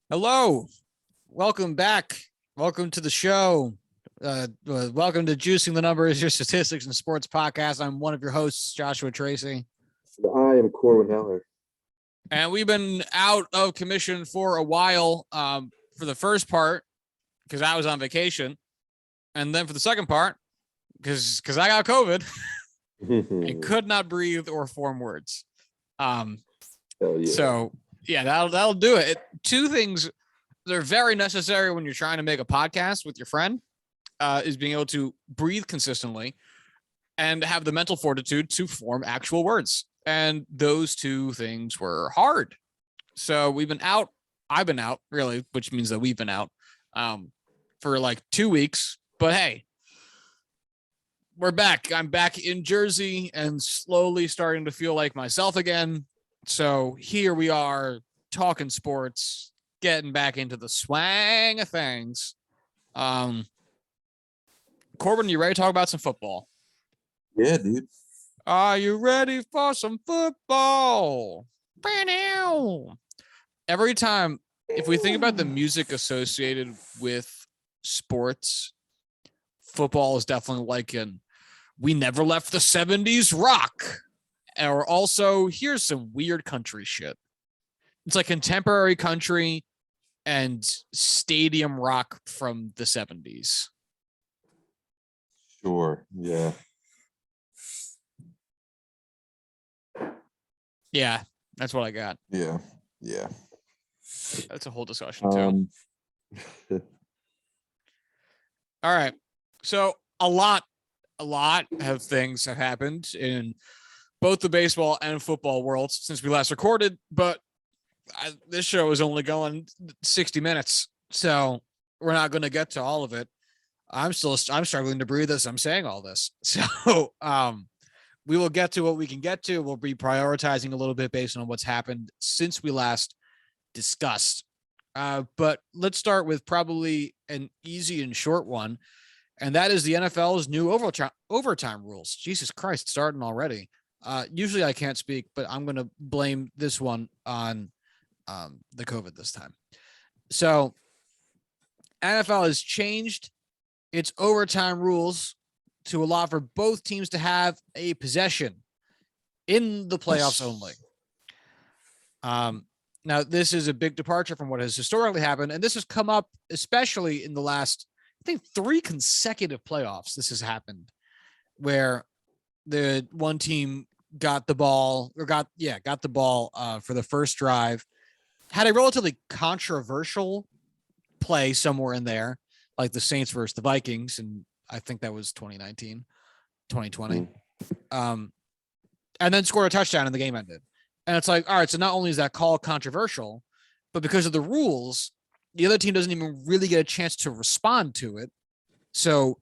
Hello, welcome back. Welcome to the show. Welcome to Juicing the Numbers, your statistics and sports podcast. I'm one of your hosts, Joshua Tracy. I am Corwin. And we've been out of commission for a while for the first part because I was on vacation. And then for the second part, because I got COVID and could not breathe or form words. So, yeah, that'll do it. Two things that are very necessary when you're trying to make a podcast with your friend is being able to breathe consistently and have the mental fortitude to form actual words. And those two things were hard. So we've been out. I've been out, really, which means that we've been out for like 2 weeks. But hey, we're back. I'm back in Jersey and slowly starting to feel like myself again. So here we are talking sports, getting back into the swang of things. Corbin, you ready to talk about some football? Yeah, dude. Are you ready for some football? Every time, if we think about the music associated with sports, football is definitely like an "We Never Left the 70s" rock. Or also, here's some weird country shit. It's like contemporary country and stadium rock from the 70s. Sure. Yeah. Yeah, that's what I got. Yeah. Yeah. That's a whole discussion too. All right. So a lot of things have happened in both the baseball and football worlds since we last recorded, but this show is only going 60 minutes, so we're not going to get to all of it. I'm struggling to breathe as I'm saying all this. So we will get to what we can get to. We'll be prioritizing a little bit based on what's happened since we last discussed. But let's start with probably an easy and short one, and that is the NFL's new overtime rules. Jesus Christ, starting already. Usually I can't speak, but I'm going to blame this one on the COVID this time. So NFL has changed its overtime rules to allow for both teams to have a possession in the playoffs only. Now, this is a big departure from what has historically happened, and this has come up especially in the last, I think, 3 consecutive playoffs. This has happened where the one team got the ball for the first drive, had a relatively controversial play somewhere in there, like the Saints versus the Vikings, and I think that was 2019, 2020. And then scored a touchdown and the game ended. And it's like, all right, so not only is that call controversial, but because of the rules, the other team doesn't even really get a chance to respond to it. So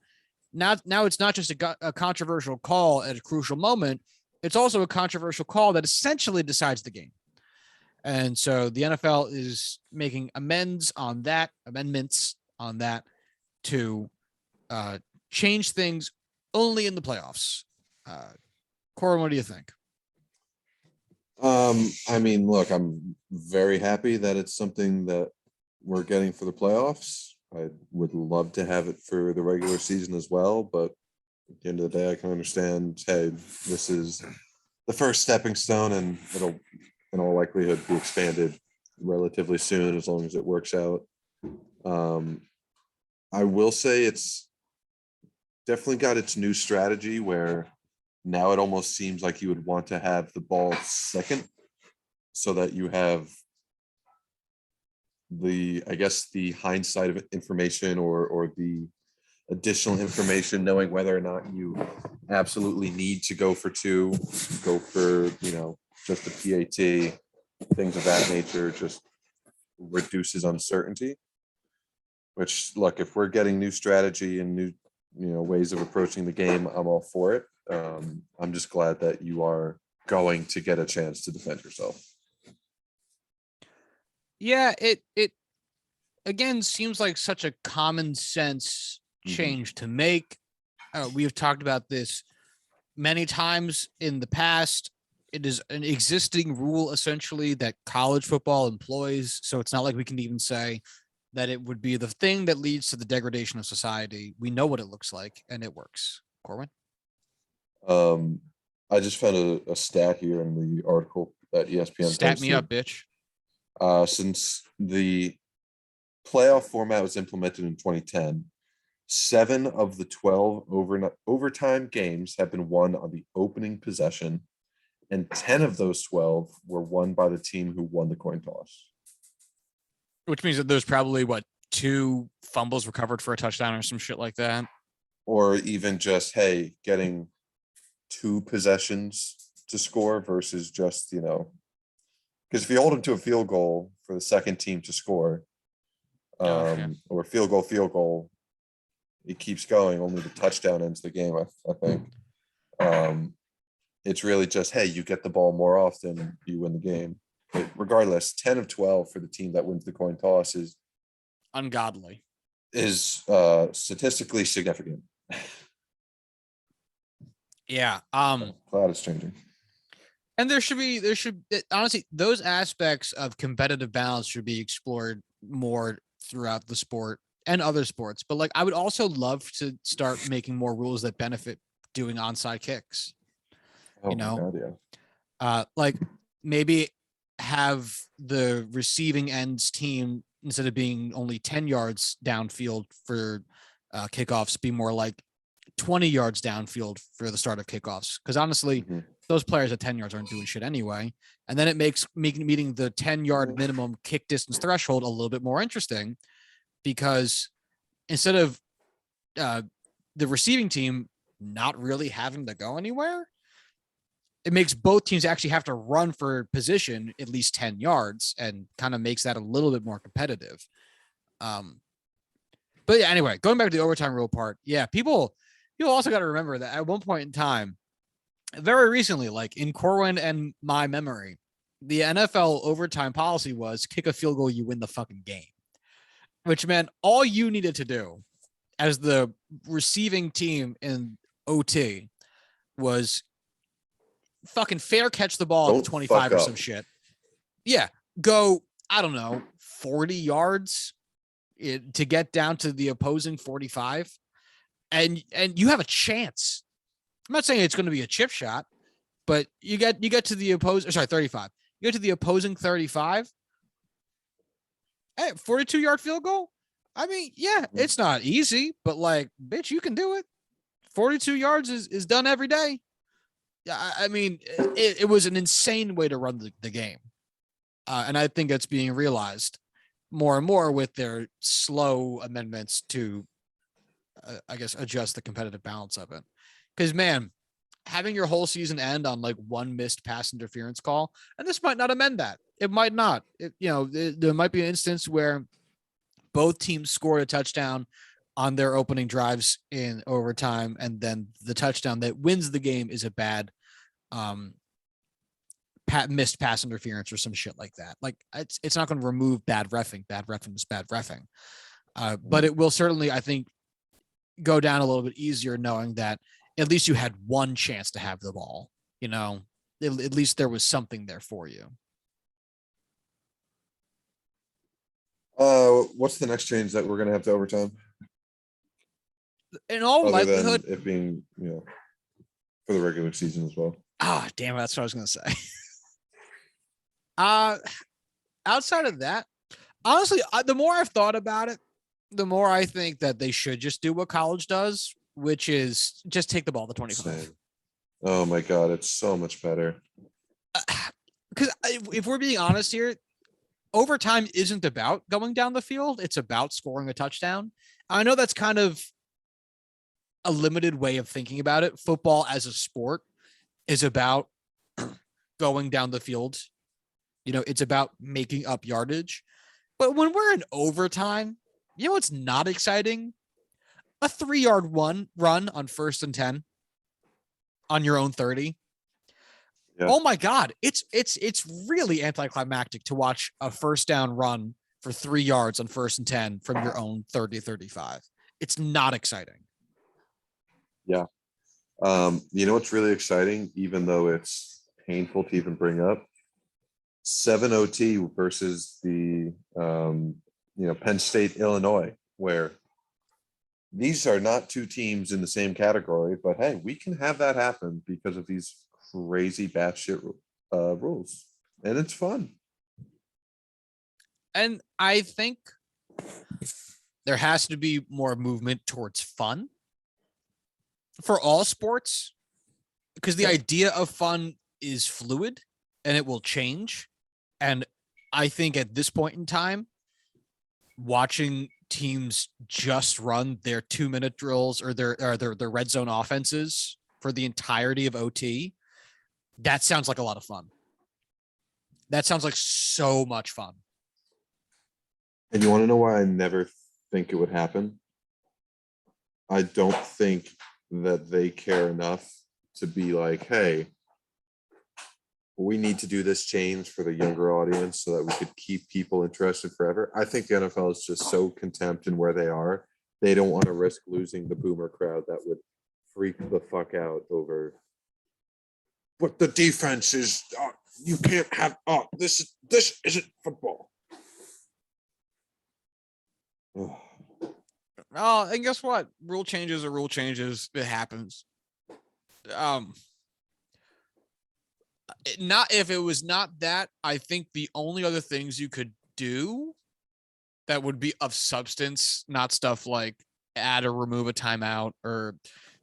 now it's not just a controversial call at a crucial moment. It's also a controversial call that essentially decides the game. And so the NFL is making amendments on that to change things only in the playoffs. Corin, what do you think? I mean, look, I'm very happy that it's something that we're getting for the playoffs. I would love to have it for the regular season as well, but at the end of the day, I can understand, hey, this is the first stepping stone, and it'll in all likelihood be expanded relatively soon as long as it works out. I will say it's definitely got its new strategy where now it almost seems like you would want to have the ball second so that you have the hindsight of information or the additional information, knowing whether or not you absolutely need to go for 2, go for, just a PAT, things of that nature, just reduces uncertainty. Which, look, if we're getting new strategy and new, ways of approaching the game, I'm all for it. I'm just glad that you are going to get a chance to defend yourself. Yeah, it again seems like such a common sense change to make. We have talked about this many times in the past. it is an existing rule essentially that college football employs. So it's not like we can even say that it would be the thing that leads to the degradation of society. We know what it looks like and it works. Corwin? I just found a stat here in the article that ESPN Stat me up, posted. bitch. Since the playoff format was implemented in 2010, 7 of the 12 overtime games have been won on the opening possession, and 10 of those 12 were won by the team who won the coin toss. Which means that there's probably 2 fumbles recovered for a touchdown or some shit like that. Or even just, hey, getting 2 possessions to score versus just, because if you hold them to a field goal for the second team to score, or field goal, it keeps going. Only the touchdown ends the game, I think. It's really just, hey, you get the ball more often, you win the game. But regardless, 10 of 12 for the team that wins the coin toss is ungodly. Is statistically significant. Yeah. Glad it's changing. And there should honestly, those aspects of competitive balance should be explored more throughout the sport and other sports. But I would also love to start making more rules that benefit doing onside kicks. Oh my God, yeah. Maybe have the receiving ends team, instead of being only 10 yards downfield for kickoffs, be more like 20 yards downfield for the start of kickoffs. Because honestly, those players at 10 yards aren't doing shit anyway. And then it makes meeting the 10-yard minimum kick distance threshold a little bit more interesting, because instead of the receiving team not really having to go anywhere, it makes both teams actually have to run for position at least 10 yards and kind of makes that a little bit more competitive. But yeah, anyway, going back to the overtime rule part. Yeah, people also got to remember that at one point in time, very recently, in Corwin and my memory, the NFL overtime policy was kick a field goal, you win the fucking game, which meant all you needed to do as the receiving team in OT was fucking fair catch the ball at the 25 or some shit. Yeah. Go, I don't know, 40 yards to get down to the opposing 45. And you have a chance. I'm not saying it's going to be a chip shot, but you get to the 35. You get to the opposing 35. Hey, 42-yard field goal. I mean, yeah, it's not easy, but bitch, you can do it. 42 yards is done every day. Yeah, I mean, it was an insane way to run the game. And I think it's being realized more and more with their slow amendments to, I guess, adjust the competitive balance of it. Because, man, having your whole season end on one missed pass interference call, and this might not amend that. It might not. There might be an instance where both teams scored a touchdown on their opening drives in overtime, and then the touchdown that wins the game is a bad missed pass interference or some shit like that. It's not going to remove bad refing. Bad refing is bad refing. But it will certainly, I think, go down a little bit easier knowing that at least you had one chance to have the ball. At least there was something there for you. What's the next change that we're going to have to overtime? In all likelihood, it being, for the regular season as well. Ah, damn it, that's what I was going to say. Outside of that, honestly, the more I've thought about it, the more I think that they should just do what college does, which is just take the ball to 25. Same. Oh my God, it's so much better. Because if we're being honest here, overtime isn't about going down the field. It's about scoring a touchdown. I know that's kind of a limited way of thinking about it. Football as a sport is about going down the field. It's about making up yardage. But when we're in overtime, what's not exciting? A 3-yard run on 1st and 10 on your own 30. Yeah. Oh my God. It's really anticlimactic to watch a first down run for 3 yards on 1st and 10 from your own 30-35. It's not exciting. Yeah. What's really exciting, even though it's painful to even bring up. 7 OT versus the Penn State, Illinois, where these are not two teams in the same category, but hey, we can have that happen because of these crazy batshit rules, and it's fun. And I think there has to be more movement towards fun for all sports, because the idea of fun is fluid and it will change. And I think at this point in time, watching teams just run their 2-minute drills or their red zone offenses for the entirety of OT, that sounds like a lot of fun. That sounds like so much fun. And you want to know why I never think it would happen? I don't think that they care enough to be like, hey, we need to do this change for the younger audience so that we could keep people interested forever. I think the NFL is just so contempt in where they are. They don't want to risk losing the boomer crowd that would freak the fuck out over. But the defense is, you can't have, this isn't football. Oh, and guess what? Rule changes are rule changes. It happens. Not if it was not that, I think the only other things you could do that would be of substance, not stuff like add or remove a timeout or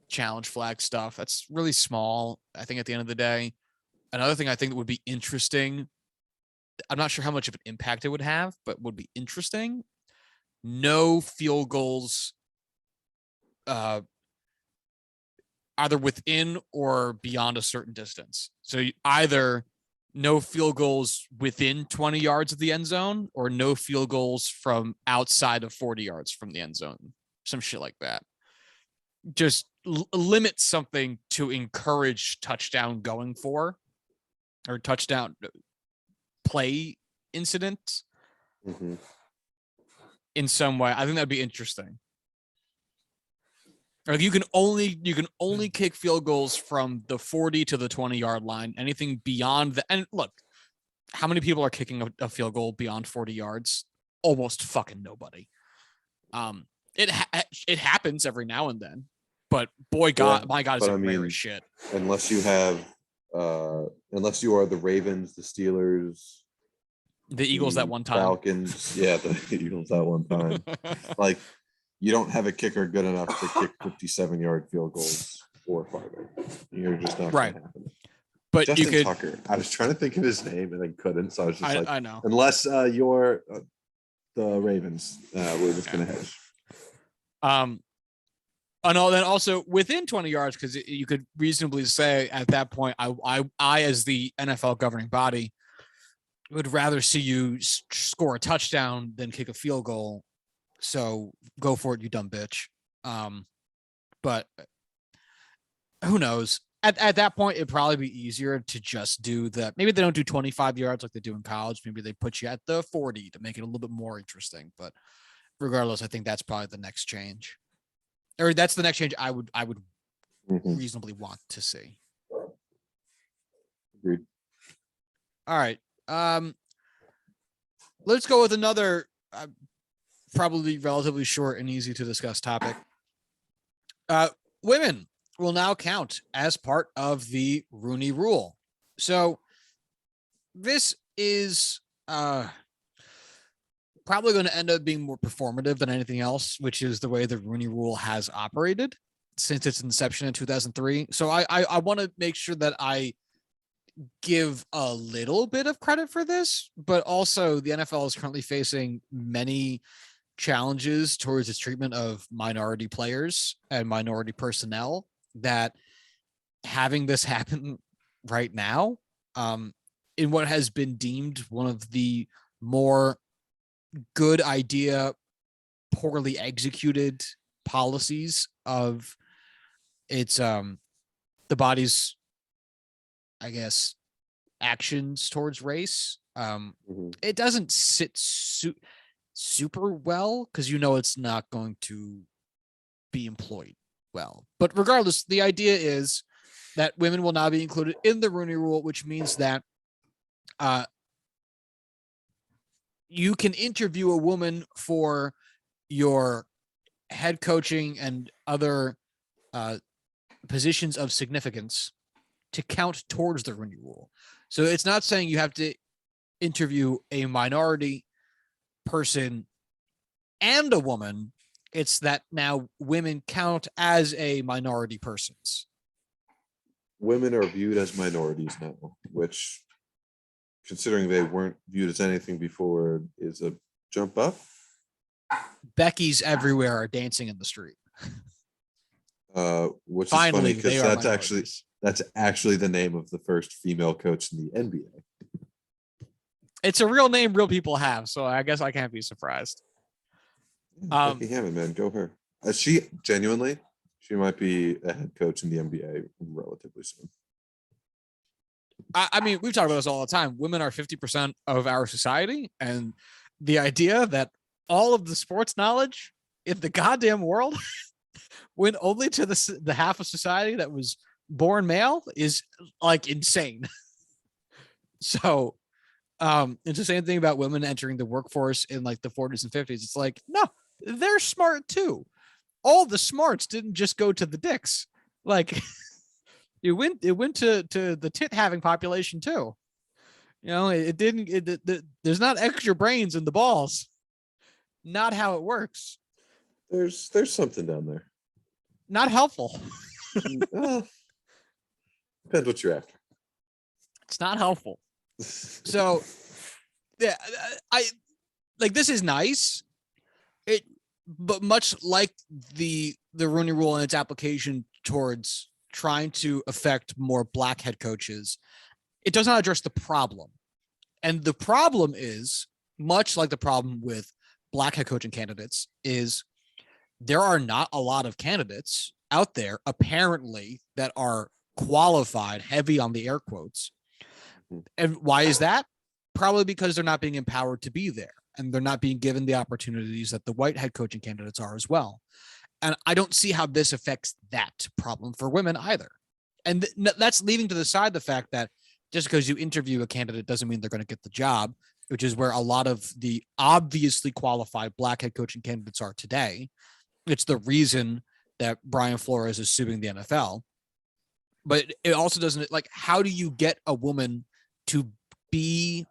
challenge flag stuff. That's really small, I think, at the end of the day. Another thing I think that would be interesting, I'm not sure how much of an impact it would have, but would be interesting. No field goals, either within or beyond a certain distance. So either no field goals within 20 yards of the end zone or no field goals from outside of 40 yards from the end zone. Some shit like that. Just limit something to encourage touchdown going for, or touchdown play incident in some way. I think that'd be interesting. Like you can only kick field goals from the 40 to the 20-yard line. Anything beyond that, and look, how many people are kicking a field goal beyond 40 yards? Almost fucking nobody. It happens every now and then, but my God, is it rare as shit. Unless you have, unless you are the Ravens, the Steelers, the Eagles that one time, Falcons, yeah, the Eagles that one time, like. You don't have a kicker good enough to kick 57-yard field goals or farther. You're just not right. Going to happen. But Justin you could. Tucker. I was trying to think of his name and I couldn't, so I was just I know. Unless you're the Ravens, we're just going to hedge. And then also within 20 yards, because you could reasonably say at that point, I as the NFL governing body would rather see you score a touchdown than kick a field goal. So go for it, you dumb bitch. But who knows? At that point, it'd probably be easier to just do the, maybe they don't do 25 yards like they do in college. Maybe they put you at the 40 to make it a little bit more interesting. But regardless, I think that's probably the next change. Or that's the next change I would reasonably want to see. Agreed. All right. Let's go with another probably relatively short and easy to discuss topic. Women will now count as part of the Rooney Rule. So this is probably going to end up being more performative than anything else, which is the way the Rooney Rule has operated since its inception in 2003. So I want to make sure that I give a little bit of credit for this, but also the NFL is currently facing many challenges towards its treatment of minority players and minority personnel, that having this happen right now in what has been deemed one of the more good idea, poorly executed policies of its the body's, I guess, actions towards race. It doesn't sit super well, because it's not going to be employed well. But regardless, the idea is that women will now be included in the Rooney Rule, which means that you can interview a woman for your head coaching and other positions of significance to count towards the Rooney Rule. So it's not saying you have to interview a minority person and a woman. It's that now women count as a minority persons. Women are viewed as minorities now, which, considering they weren't viewed as anything before, is a jump up. Becky's everywhere are dancing in the street. Which Finally, is funny they are because that's actually the name of the first female coach in the NBA. It's a real name real people have, so I guess I can't be surprised. Becky Hammond, man, go her. She might be a head coach in the NBA relatively soon. I mean, we've talked about this all the time. Women are 50% of our society, and the idea that all of the sports knowledge in the goddamn world went only to the half of society that was born male is like insane. So it's the same thing about women entering the workforce in like the 40s and 50s. It's like, no, they're smart too. All the smarts didn't just go to the dicks. Like it went to the tit having population too. You know, there's not extra brains in the balls. Not how it works. There's something down there. Not helpful. Depends what you're after. It's not helpful. So yeah, I like this is nice. But much like the Rooney Rule and its application towards trying to affect more black head coaches, it does not address the problem. And the problem is much like the problem with black head coaching candidates is there are not a lot of candidates out there apparently that are qualified, heavy on the air quotes. And why is that? Probably because they're not being empowered to be there and they're not being given the opportunities that the white head coaching candidates are as well. And I don't see how this affects that problem for women either. And that's leaving to the side the fact that just because you interview a candidate doesn't mean they're going to get the job, which is where a lot of the obviously qualified black head coaching candidates are today. It's the reason that Brian Flores is suing the NFL. But it also doesn't, like, how do you get a woman to be,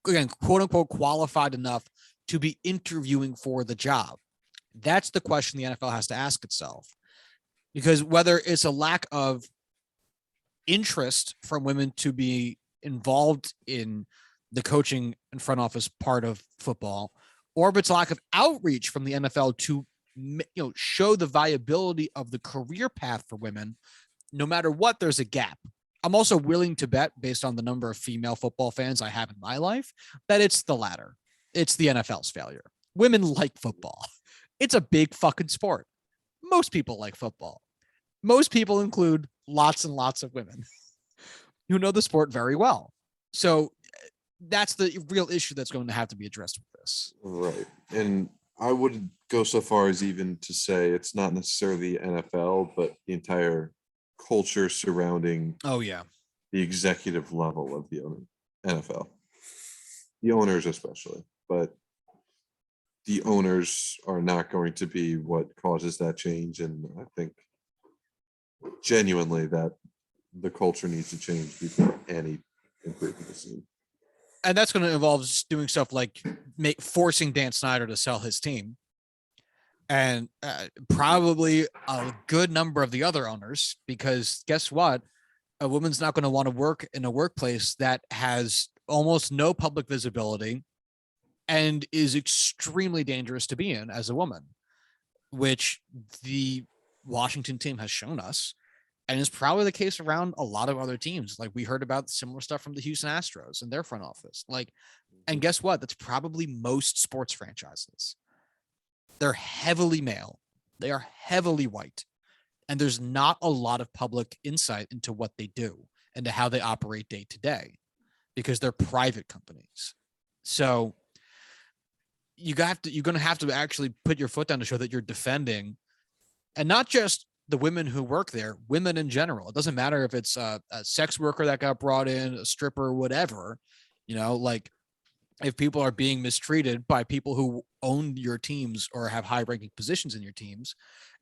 again, quote unquote, qualified enough to be interviewing for the job? That's the question the NFL has to ask itself. Because whether it's a lack of interest from women to be involved in the coaching and front office part of football, or if it's a lack of outreach from the NFL to, show the viability of the career path for women, no matter what, there's a gap. I'm also willing to bet, based on the number of female football fans I have in my life, that it's the latter. It's the NFL's failure. Women like football. It's a big fucking sport. Most people like football. Most people include lots and lots of women who know the sport very well. So that's the real issue that's going to have to be addressed with this. Right. And I would go so far as even to say it's not necessarily the NFL, but the entire culture surrounding the executive level of the NFL. The owners especially, but the owners are not going to be what causes that change. And I think genuinely that the culture needs to change before any improvement is seen. And that's going to involve doing stuff like forcing Dan Snyder to sell his team. And probably a good number of the other owners, because guess what? A woman's not going to want to work in a workplace that has almost no public visibility and is extremely dangerous to be in as a woman, which the Washington team has shown us. And is probably the case around a lot of other teams. Like we heard about similar stuff from the Houston Astros and their front office. And guess what? That's probably most sports franchises. They're heavily male. They are heavily white. And there's not a lot of public insight into what they do and to how they operate day to day because they're private companies. So you're going to have to actually put your foot down to show that you're defending, and not just the women who work there, women in general. It doesn't matter if it's a sex worker that got brought in, a stripper, whatever, like if people are being mistreated by people who own your teams or have high ranking positions in your teams,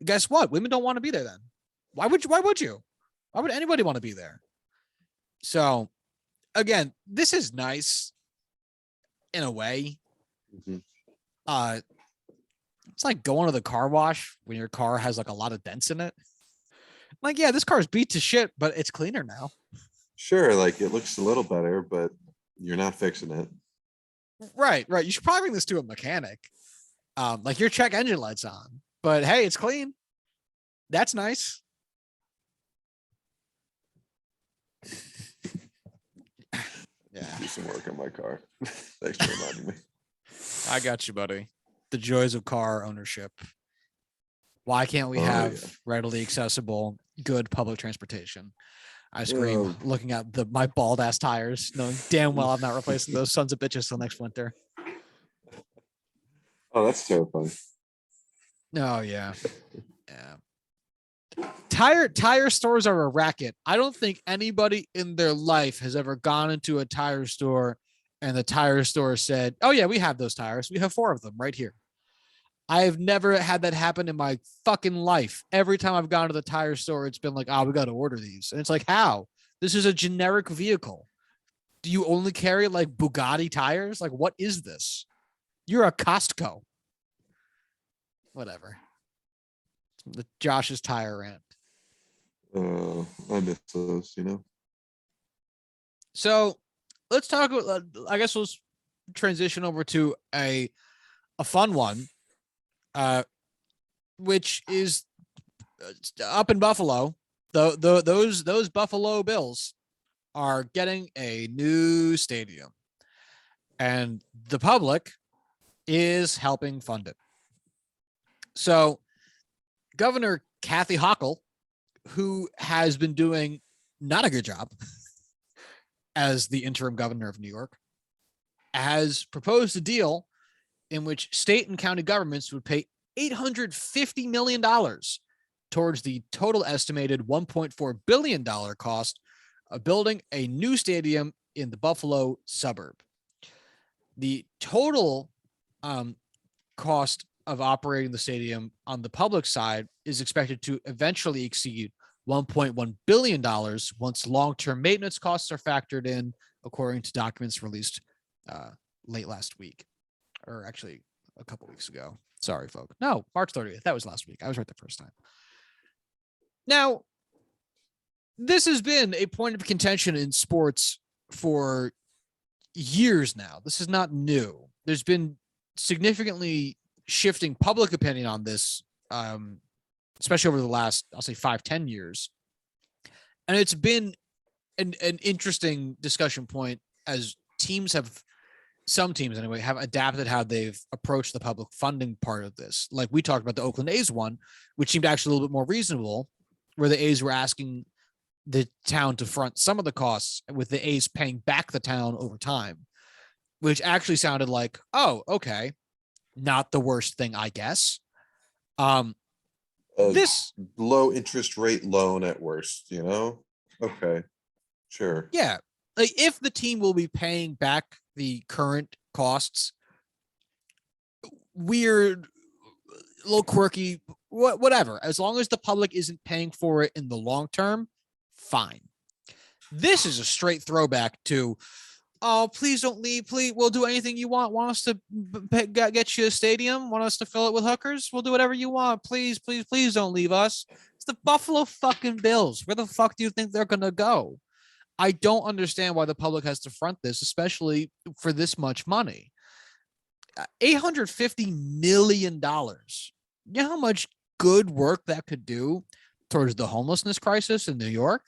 guess what? Women don't want to be there then. Why would you? Why would anybody want to be there? So again, this is nice in a way. Mhm. It's like going to the car wash when your car has like a lot of dents in it. Like, yeah, this car is beat to shit, but it's cleaner now. Sure, like it looks a little better, but you're not fixing it. Right. You should probably bring this to a mechanic. Like your check engine light's on, but hey, it's clean. That's nice. Yeah. Do some work on my car. Thanks for reminding me. I got you, buddy. The joys of car ownership. Why can't we Oh, have yeah. readily accessible, good public transportation? I scream, looking at my bald ass tires, knowing damn well I'm not replacing those sons of bitches till next winter. Oh, that's terrifying. Oh yeah. Yeah. Tire stores are a racket. I don't think anybody in their life has ever gone into a tire store and the tire store said, "Oh yeah, we have those tires. We have 4 of them right here." I have never had that happen in my fucking life. Every time I've gone to the tire store, it's been like, "Oh, we got to order these." And it's like, "How? This is a generic vehicle. Do you only carry like Bugatti tires? Like, what is this? You're a Costco." Whatever. The Josh's tire rant. I miss those. So let's talk. I guess we'll transition over to a fun one, which is up in Buffalo. Those Buffalo Bills are getting a new stadium, and the public is helping fund it. So Governor Kathy Hochul, who has been doing not a good job as the interim governor of New York, has proposed a deal in which state and county governments would pay $850 million towards the total estimated $1.4 billion cost of building a new stadium in the Buffalo suburb. The total cost of operating the stadium on the public side is expected to eventually exceed $1.1 billion once long-term maintenance costs are factored in, according to documents released late last week, or actually a couple weeks ago. Sorry, folks. No, March 30th. That was last week. I was right the first time. Now, this has been a point of contention in sports for years now. This is not new. There's been significantly shifting public opinion on this, especially over the last, I'll say 5-10 years. And it's been an interesting discussion point as some teams anyway, have adapted how they've approached the public funding part of this. Like we talked about the Oakland A's one, which seemed actually a little bit more reasonable, where the A's were asking the town to front some of the costs with the A's paying back the town over time, which actually sounded like, oh, okay, not the worst thing, I guess. This low interest rate loan at worst, Okay, sure. Yeah. Like if the team will be paying back the current costs, weird, a little quirky, whatever, as long as the public isn't paying for it in the long term, fine. This is a straight throwback to, oh, please don't leave. Please, we'll do anything you want. Want us to get you a stadium? Want us to fill it with hookers? We'll do whatever you want. Please, please, please don't leave us. It's the Buffalo fucking Bills. Where the fuck do you think they're going to go? I don't understand why the public has to front this, especially for this much money. $850 million. You know how much good work that could do towards the homelessness crisis in New York?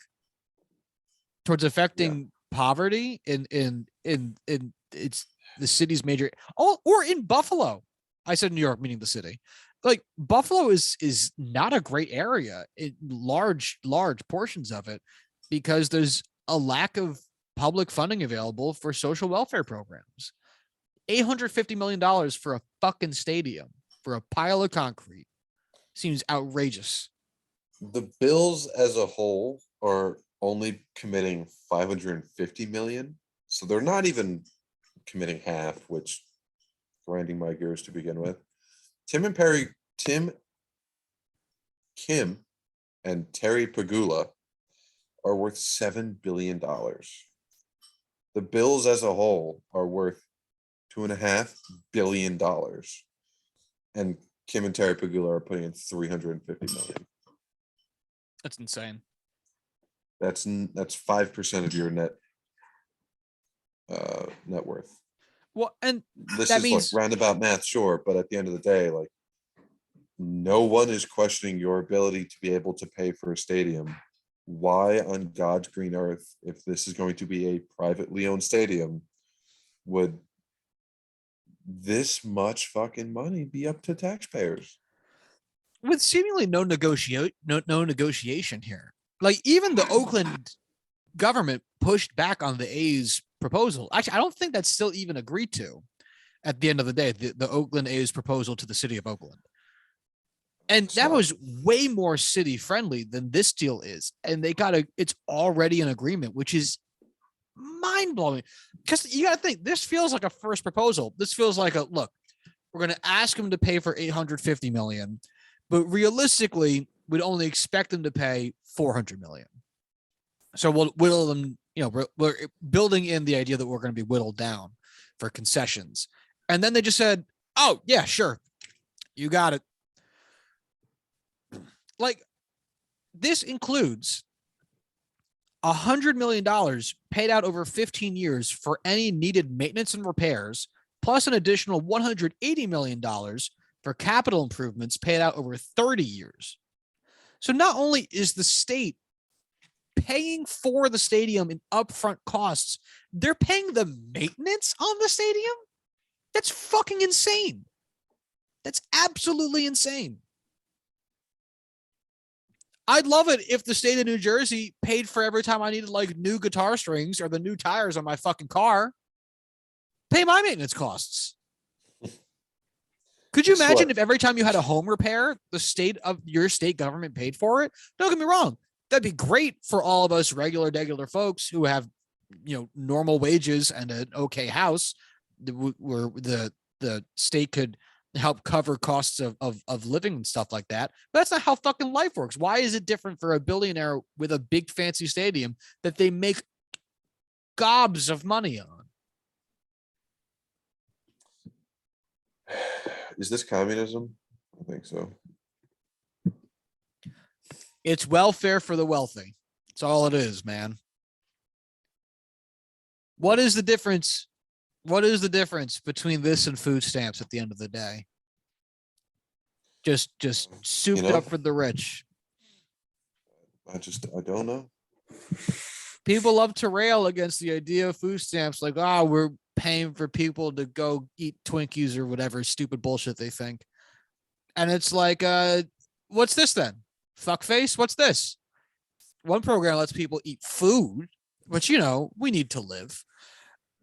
Towards affecting poverty in it's the city's major, or in Buffalo. I said New York, meaning the city. Like Buffalo is not a great area in large portions of it because there's a lack of public funding available for social welfare programs. $850 million for a fucking stadium, for a pile of concrete, seems outrageous. The Bills as a whole are only committing 550 million. So they're not even committing half, which grinding my gears to begin with. Tim Kim and Terry Pagula are worth $7 billion. The Bills as a whole are worth $2.5 billion. And Kim and Terry Pagula are putting in 350 million. That's insane. That's 5% of your net worth. Well, and This that is means like roundabout math, sure, but at the end of the day, like no one is questioning your ability to be able to pay for a stadium. Why on God's green earth, if this is going to be a privately owned stadium, would this much fucking money be up to taxpayers? with seemingly no negotiation here. Like even the Oakland government pushed back on the A's proposal. Actually, I don't think that's still even agreed to at the end of the day, the Oakland A's proposal to the city of Oakland. And that was way more city friendly than this deal is. And they it's already an agreement, which is mind blowing. Because you got to think, this feels like a first proposal. This feels like look, we're going to ask them to pay for 850 million, but realistically, we'd only expect them to pay 400 million. So we'll whittle them, we're building in the idea that we're going to be whittled down for concessions. And then they just said, oh, yeah, sure. You got it. Like, this includes $100 million paid out over 15 years for any needed maintenance and repairs, plus an additional $180 million for capital improvements paid out over 30 years. So not only is the state paying for the stadium in upfront costs, they're paying the maintenance on the stadium? That's fucking insane. That's absolutely insane. I'd love it if the state of New Jersey paid for every time I needed like new guitar strings or the new tires on my fucking car. Pay my maintenance costs. Could you imagine if every time you had a home repair, the state of your state government paid for it? Don't get me wrong. That'd be great for all of us regular folks who have, normal wages and an okay house where the state could help cover costs of living and stuff like that. But that's not how fucking life works. Why is it different for a billionaire with a big fancy stadium that they make gobs of money on? Is this communism? I think so. It's welfare for the wealthy. That's all it is, man. What is the difference? What is the difference between this and food stamps at the end of the day? Just souped up for the rich. I don't know. People love to rail against the idea of food stamps, like, we're paying for people to go eat Twinkies or whatever stupid bullshit they think. And it's like, what's this then? Fuckface? What's this? One program lets people eat food, which, we need to live.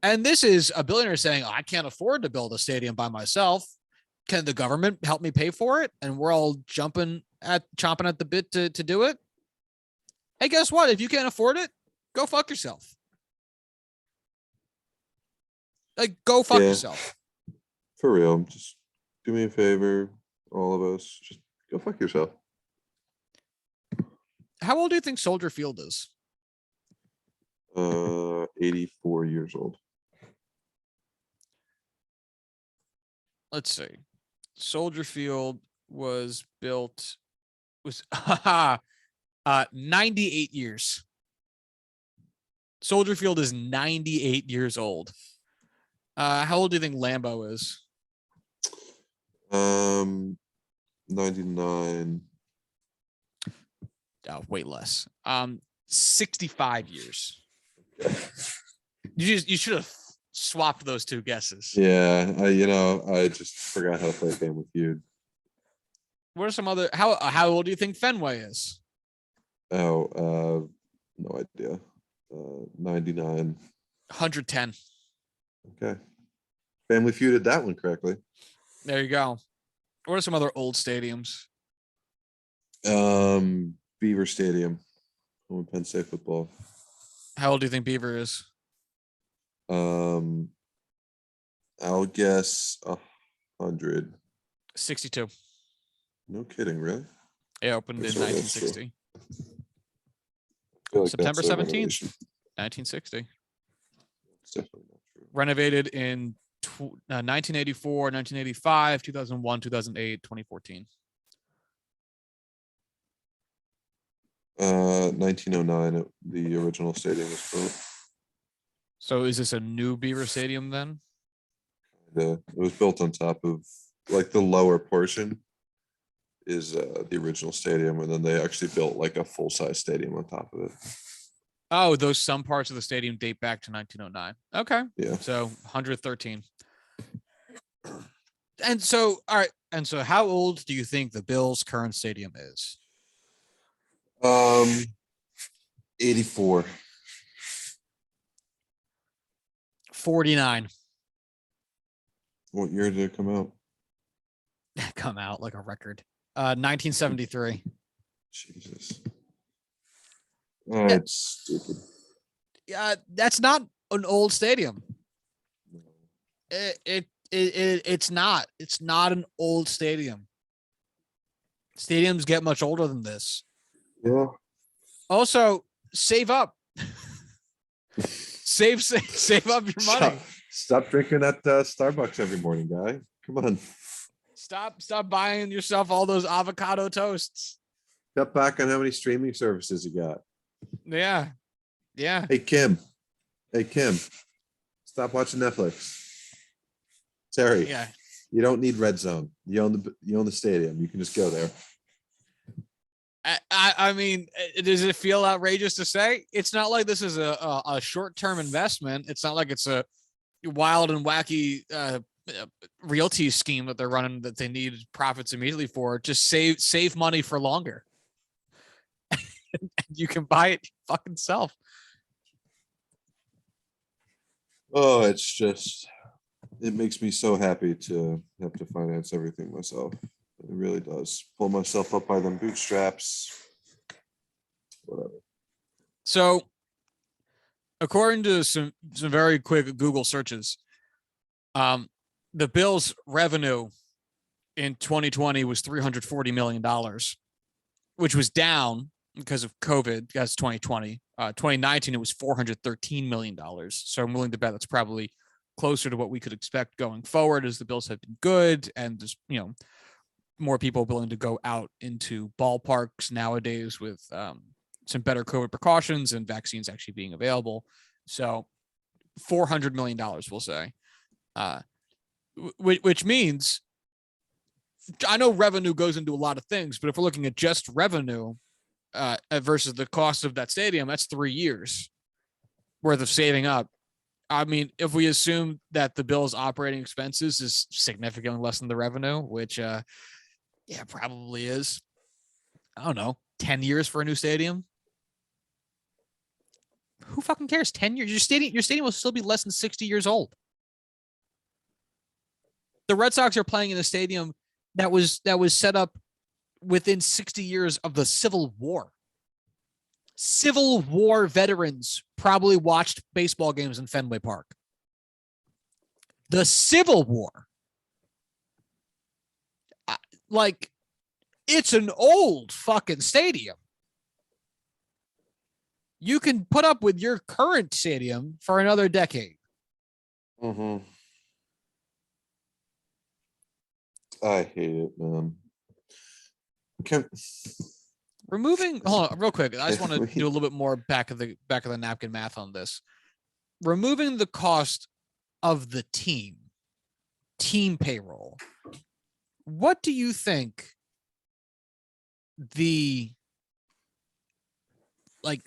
And this is a billionaire saying, I can't afford to build a stadium by myself. Can the government help me pay for it? And we're all chomping at the bit to do it. Hey, guess what? If you can't afford it, go fuck yourself. Like, go fuck yourself. For real. Just do me a favor, all of us. Just go fuck yourself. How old do you think Soldier Field is? 84 years old. Let's see. Soldier Field was 98 years. Soldier Field is 98 years old. How old do you think Lambeau is? 99. Oh, way less. 65 years. You should have swapped those two guesses. Yeah, I just forgot how to play Family Feud. What are some other? How old do you think Fenway is? Oh, no idea. 99. 110. Okay. Family Feud did that one correctly. There you go. What are some other old stadiums? Beaver Stadium, home of Penn State football. How old do you think Beaver is? I'll guess 100. 62. No kidding, really? It opened in Sure, that's true. 1960. I feel like September that's a 17th, renovation. 1960. It's definitely not true. Renovated in 1984, 1985, 2001, 2008, 2014. 1909, the original stadium was built. So is this a new Beaver Stadium then? It was built on top of, like, the lower portion is the original stadium, and then they actually built like a full-size stadium on top of it. Oh, those some parts of the stadium date back to 1909. Okay. Yeah. So 113. And so, all right. And so how old do you think the Bills' current stadium is? 84. 49. What year did it come out? Come out like a record. 1973. Jesus. It's stupid. That's not an old stadium. It's not. It's not an old stadium. Stadiums get much older than this. Yeah. Also, save up. save up your money. Stop drinking at Starbucks every morning, guy. Come on. Stop buying yourself all those avocado toasts. Cut back on how many streaming services you got. Yeah. Yeah. Hey, Kim. Stop watching Netflix. Terry. Yeah. You don't need Red Zone. You own the stadium. You can just go there. I mean, does it feel outrageous to say? It's not like this is a short-term investment. It's not like it's a wild and wacky realty scheme that they're running that they need profits immediately for. Just save money for longer. You can buy it fucking self. Oh, it's just, it makes me so happy to have to finance everything myself. It really does. Pull myself up by them bootstraps. Whatever. So, according to some very quick Google searches, the Bills' revenue in 2020 was $340 million, which was down because of COVID. That's 2020. 2019, it was $413 million. So I'm willing to bet that's probably closer to what we could expect going forward, as the Bills have been good and there's, more people willing to go out into ballparks nowadays with some better COVID precautions and vaccines actually being available. So $400 million, we'll say, which means, I know revenue goes into a lot of things, but if we're looking at just revenue versus the cost of that stadium, that's 3 years worth of saving up. I mean, if we assume that the Bills' operating expenses is significantly less than the revenue, which, probably is, I don't know, 10 years for a new stadium. Who fucking cares? 10 years? Your stadium will still be less than 60 years old. The Red Sox are playing in a stadium that was set up within 60 years of the Civil War. Civil War veterans probably watched baseball games in Fenway Park. The Civil War. It's an old fucking stadium. You can put up with your current stadium for another decade. Mm-hmm. I hate it, man. Removing, hold on, real quick. I just want to do a little bit more back of the napkin math on this. Removing the cost of the team payroll. What do you think the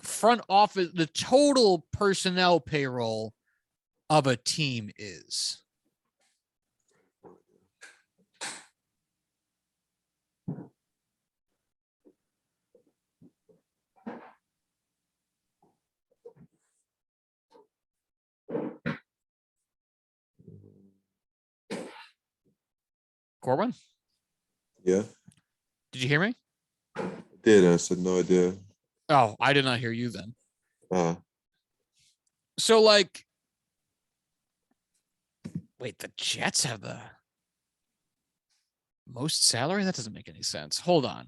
front office, the total personnel payroll of a team is? Corwin? Yeah. Did you hear me? did. I said no idea. Oh, I did not hear you then. Uh, So like, wait, the Jets have the most salary? That doesn't make any sense. Hold on.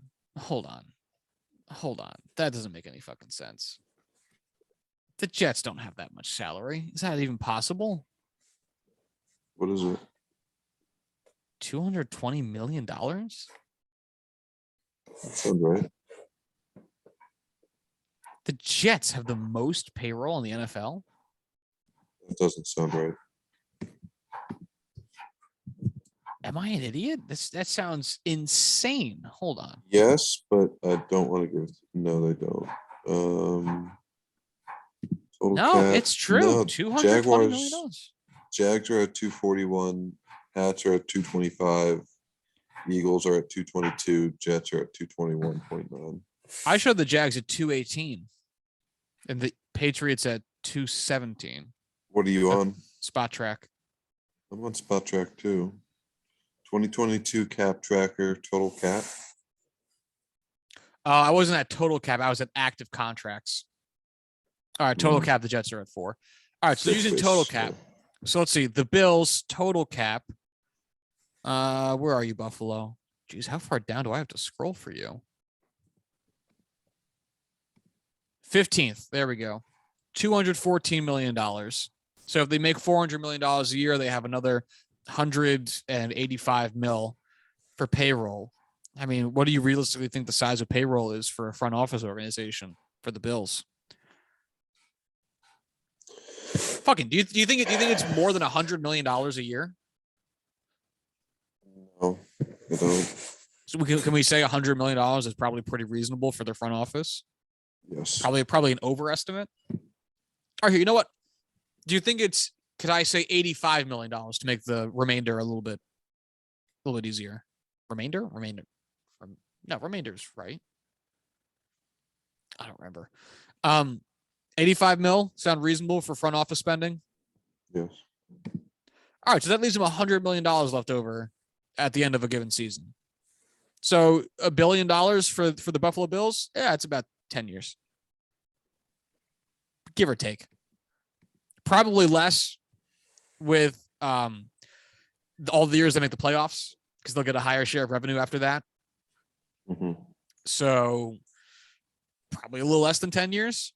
That doesn't make any fucking sense. The Jets don't have that much salary. Is that even possible? what is it? $220 million? That sounds right. The Jets have the most payroll in the NFL? That doesn't sound right. Am I an idiot? That sounds insane. Hold on. Yes, but I don't want to give. No, they don't. Total No, cap. it's true. No, $220 million. Jags are at 241. Pats are at 225. Eagles are at 222. Jets are at 221.9. I showed the Jags at 218 and the Patriots at 217. What are you on? Spot track. I'm on Spot Track too. 2022 cap tracker, total cap. I wasn't at total cap. I was at active contracts. All right, total cap. The Jets are at 4. All right, so using total cap. So let's see. The Bills total cap. Where are you, Buffalo? Jeez, how far down do I have to scroll for you? 15th. There we go. $214 million. So if they make $400 million a year, they have another 185 mil for payroll. I mean, what do you realistically think the size of payroll is for a front office organization for the Bills? Fucking, do you think it's more than $100 million a year? No, I don't. So can we say $100 million is probably pretty reasonable for their front office? Yes. Probably an overestimate. All right, you know what? Do you think it's? Could I say $85 million to make the remainder a little bit easier? Remainder. No, remainder's right. I don't remember. 85 mil sound reasonable for front office spending? Yes. All right, so that leaves them $100 million left over at the end of a given season. So $1 billion for the Buffalo Bills? Yeah, it's about 10 years. Give or take. Probably less with all the years they make the playoffs because they'll get a higher share of revenue after that. Mm-hmm. So probably a little less than 10 years.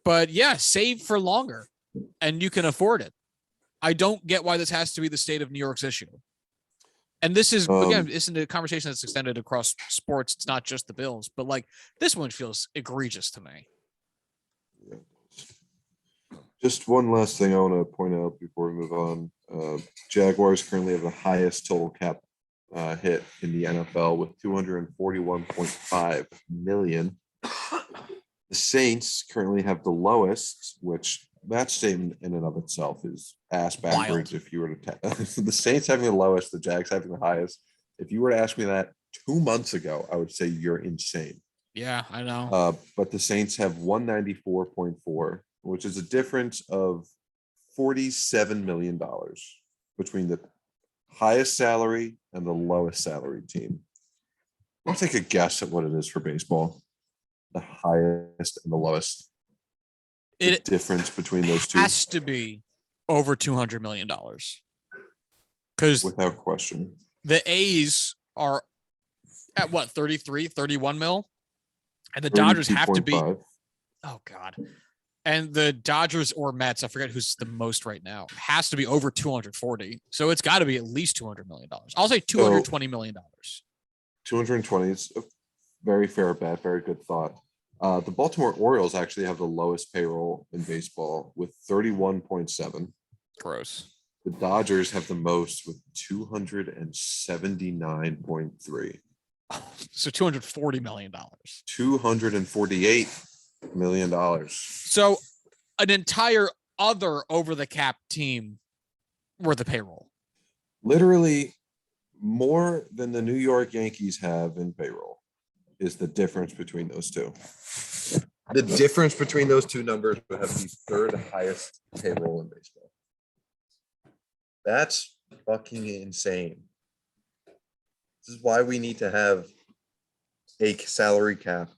But yeah, save for longer and you can afford it. I don't get why this has to be the state of New York's issue. And this is, again, isn't a conversation that's extended across sports. It's not just the Bills, but like this one feels egregious to me. Yeah. Just one last thing I want to point out before we move on. Jaguars currently have the highest total cap hit in the NFL with $241.5 million. The Saints currently have the lowest, which that statement in and of itself is ass backwards. Wild. If you were to the Saints having the lowest, the Jags having the highest. If you were to ask me that 2 months ago, I would say you're insane. Yeah, I know. But the Saints have 194.4, which is a difference of $47 million between the highest salary and the lowest salary team. I'll take a guess at what it is for baseball. The highest and the lowest. The difference between those two has to be over $200 million. Because without question, the A's are at what, 33, 31 mil? And the Dodgers have to be. Oh, God. And the Dodgers or Mets, I forget who's the most right now, has to be over 240. So it's got to be at least $200 million. I'll say $220 million. 220 is a very fair bet. Very good thought. The Baltimore Orioles actually have the lowest payroll in baseball with 31.7. Gross. The Dodgers have the most with 279.3. So $240 million. $248 million. So an entire other over-the-cap team worth of payroll. Literally more than the New York Yankees have in payroll is the difference between those two. The difference between those two numbers would have the third highest payroll in baseball. That's fucking insane. This is why we need to have a salary cap,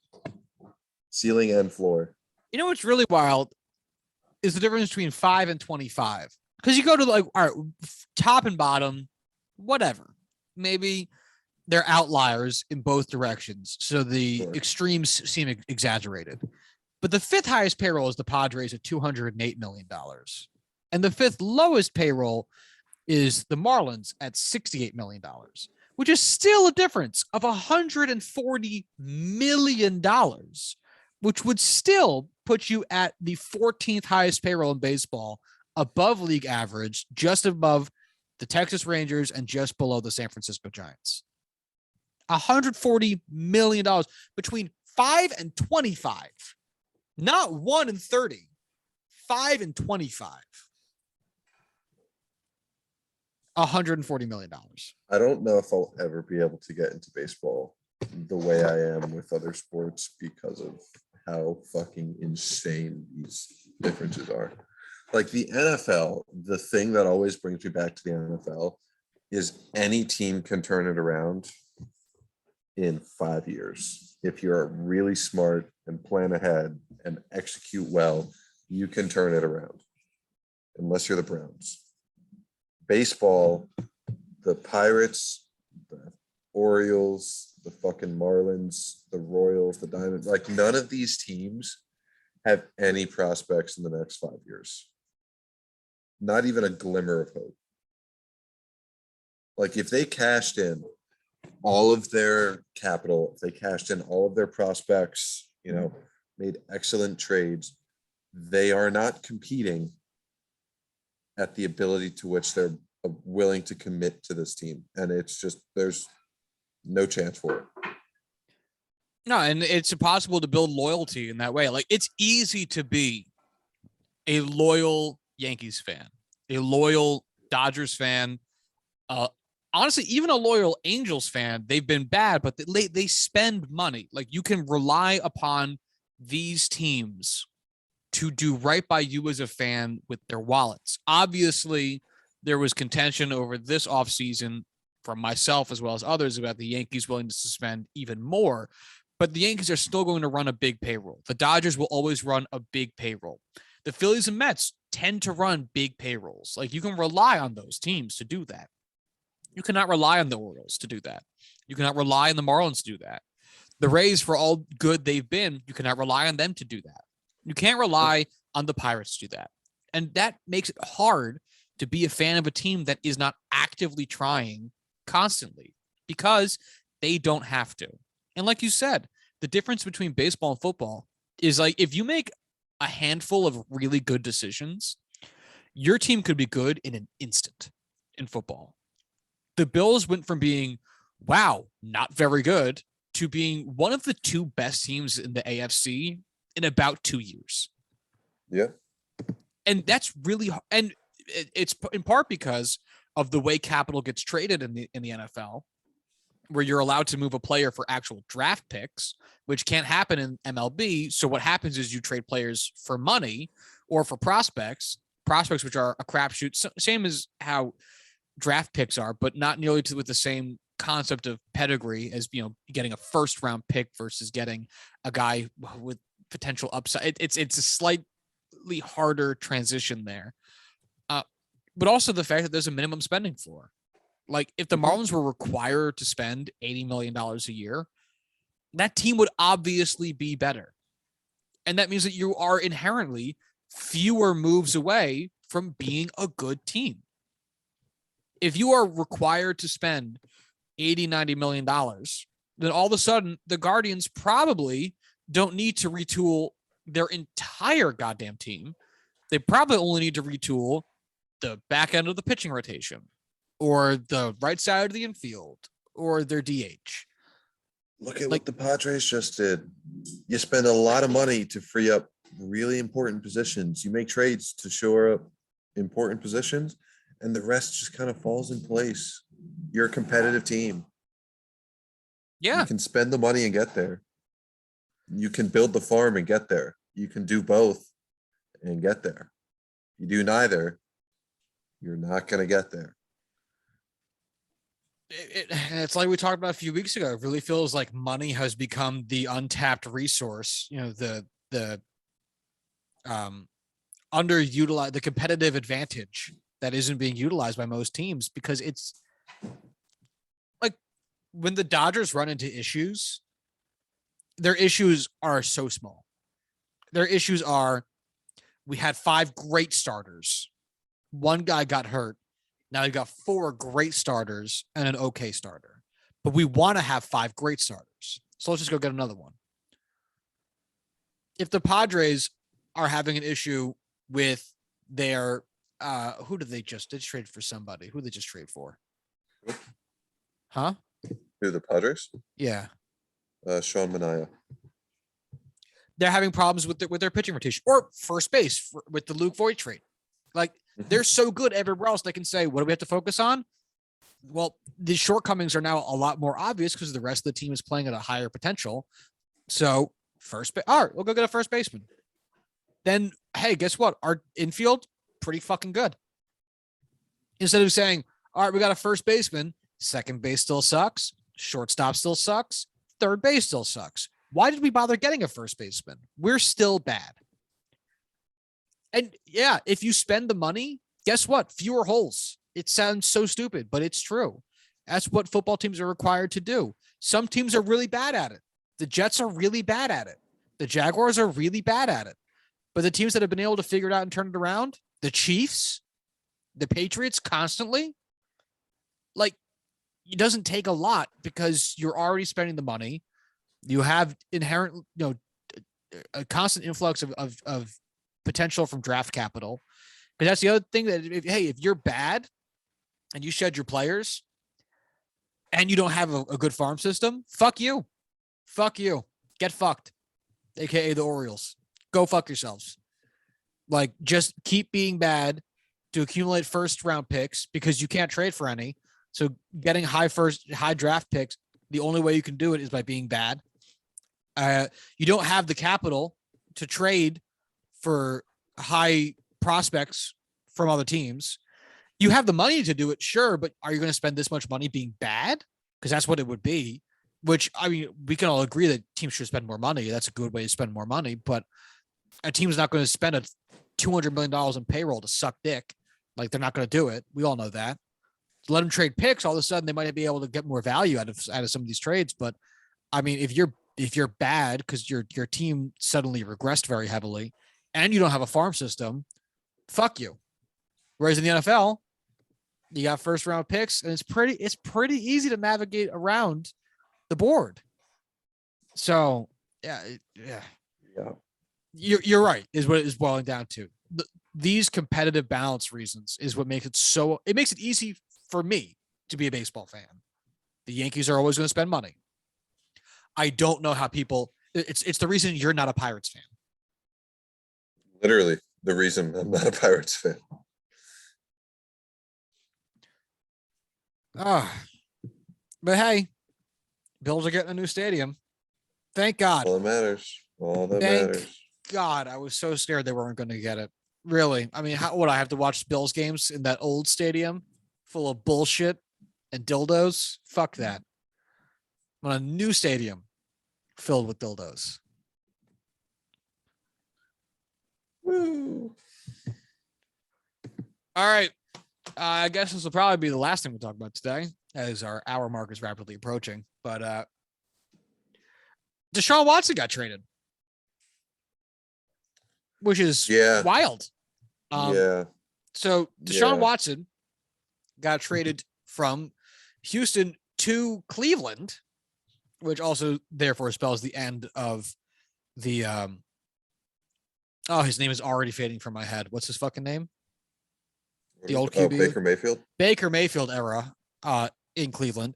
ceiling and floor. You know what's really wild is the difference between 5 and 25. Because you go to like, all right, top and bottom, whatever. Maybe they're outliers in both directions. So the extremes seem exaggerated. But the fifth highest payroll is the Padres at $208 million. And the fifth lowest payroll is the Marlins at $68 million, which is still a difference of $140 million, which would still put you at the 14th highest payroll in baseball, above league average, just above the Texas Rangers and just below the San Francisco Giants. $140 million between 5 and 25, not 1 and 30, 5 and 25. $140 million. I don't know if I'll ever be able to get into baseball the way I am with other sports because of how fucking insane these differences are. Like the NFL, the thing that always brings me back to the NFL is any team can turn it around in 5 years. If you're really smart and plan ahead and execute well, you can turn it around, unless you're the Browns. Baseball, the Pirates, the Orioles, the fucking Marlins, the Royals, the Diamonds, like none of these teams have any prospects in the next 5 years. Not even a glimmer of hope. Like if they cashed in all of their capital, if they cashed in all of their prospects, made excellent trades, they are not competing at the ability to which they're willing to commit to this team. And it's just, there's no chance for it. No, and it's impossible to build loyalty in that way. Like it's easy to be a loyal Yankees fan, a loyal Dodgers fan, honestly, even a loyal Angels fan. They've been bad, but they spend money. Like you can rely upon these teams to do right by you as a fan with their wallets. Obviously, there was contention over this offseason from myself as well as others about the Yankees willing to spend even more. But the Yankees are still going to run a big payroll. The Dodgers will always run a big payroll. The Phillies and Mets tend to run big payrolls. Like you can rely on those teams to do that. You cannot rely on the Orioles to do that. You cannot rely on the Marlins to do that. The Rays, for all good they've been, you cannot rely on them to do that. You can't rely on the Pirates to do that. And that makes it hard to be a fan of a team that is not actively trying constantly because they don't have to. And like you said, the difference between baseball and football is like if you make a handful of really good decisions, your team could be good in an instant in football. The Bills went from being, wow, not very good, to being one of the two best teams in the AFC in about 2 years. Yeah. And that's really, and it's in part because of the way capital gets traded in the NFL, where you're allowed to move a player for actual draft picks, which can't happen in MLB. So what happens is you trade players for money or for prospects, which are a crapshoot, same as how draft picks are, but not nearly with the same concept of pedigree as, getting a first round pick versus getting a guy with potential upside. It's a slightly harder transition there. But also the fact that there's a minimum spending floor. Like if the Marlins were required to spend $80 million a year, that team would obviously be better. And that means that you are inherently fewer moves away from being a good team. If you are required to spend $80-90 million, then all of a sudden the Guardians probably don't need to retool their entire goddamn team. They probably only need to retool the back end of the pitching rotation or the right side of the infield or their DH. Look at what the Padres just did. You spend a lot of money to free up really important positions. You make trades to shore up important positions, and the rest just kind of falls in place. You're a competitive team. Yeah. You can spend the money and get there. You can build the farm and get there. You can do both and get there. You do neither, you're not going to get there. it's like we talked about a few weeks ago. It really feels like money has become the untapped resource. The underutilized, the competitive advantage that isn't being utilized by most teams, because it's like when the Dodgers run into issues, their issues are so small. Their issues are, we had 5 great starters. One guy got hurt. Now you've got 4 great starters and an okay starter. But we want to have 5 great starters. So let's just go get another one. If the Padres are having an issue with their who did they trade for somebody? Who did they just trade for? Huh? Who, the Padres? Yeah. Sean Manaea. They're having problems with their pitching rotation or first base with the Luke Voigt trade. Like, they're so good everywhere else, they can say, what do we have to focus on? Well, the shortcomings are now a lot more obvious because the rest of the team is playing at a higher potential. So all right, we'll go get a first baseman. Then, hey, guess what? Our infield, pretty fucking good. Instead of saying, all right, we got a first baseman, second base still sucks, shortstop still sucks, third base still sucks. Why did we bother getting a first baseman? We're still bad. And yeah, if you spend the money, guess what? Fewer holes. It sounds so stupid, but it's true. That's what football teams are required to do. Some teams are really bad at it. The Jets are really bad at it. The Jaguars are really bad at it. But the teams that have been able to figure it out and turn it around, the Chiefs, the Patriots constantly, like, it doesn't take a lot because you're already spending the money. You have inherent, a constant influx of potential from draft capital. Because that's the other thing that, if you're bad and you shed your players and you don't have a good farm system, fuck you. Fuck you. Get fucked. AKA the Orioles. Go fuck yourselves. Like, just keep being bad to accumulate first round picks because you can't trade for any. So getting high draft picks, the only way you can do it is by being bad. You don't have the capital to trade for high prospects from other teams. You have the money to do it, sure, but are you going to spend this much money being bad? Because that's what it would be. Which, I mean, we can all agree that teams should spend more money. That's a good way to spend more money, but a team's not going to spend $200 million in payroll to suck dick. Like, they're not going to do it. We all know that. Let them trade picks. All of a sudden, they might be able to get more value out of some of these trades. But I mean, if you're bad because your team suddenly regressed very heavily, and you don't have a farm system, fuck you. Whereas in the NFL, you got first round picks, and it's pretty easy to navigate around the board. So yeah. You're right, is what it is boiling down to. These competitive balance reasons is what makes it easy for me to be a baseball fan. The Yankees are always going to spend money. I don't know how it's the reason you're not a Pirates fan. Literally the reason I'm not a Pirates fan. But hey, Bills are getting a new stadium. Thank God. All that matters. Thank God. I was so scared they weren't going to get it. Really? I mean, how would I have to watch Bills games in that old stadium full of bullshit and dildos? Fuck that. I want a new stadium filled with dildos. Woo. All right. I guess this will probably be the last thing we'll talk about today, as our hour mark is rapidly approaching. But Deshaun Watson got traded, which is wild. So Deshaun Watson got traded from Houston to Cleveland, which also therefore spells the end of the his name is already fading from my head. What's his fucking name? The old QB. Baker Mayfield era in Cleveland,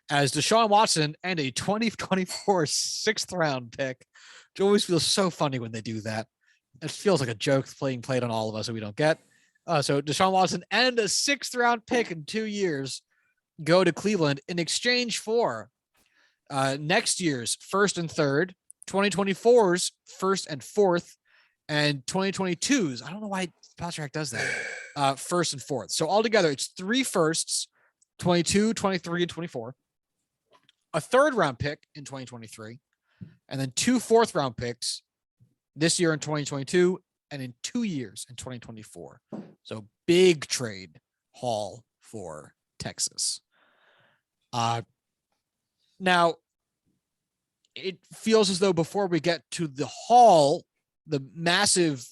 as Deshaun Watson and a 2024 6th round pick, which always feels so funny when they do that. It feels like a joke played on all of us that we don't get. So Deshaun Watson and a 6th round pick in 2 years go to Cleveland in exchange for next year's 1st and 3rd, 2024's 1st and 4th, and 2022's. I don't know why Patrick does that. 1st and 4th. So altogether, it's 3 firsts, 22, 23, and 24, a third round pick in 2023, and then 2 fourth-round picks this year in 2022 and in 2 years in 2024. So big trade haul for Texas. Now, it feels as though before we get to the haul, the massive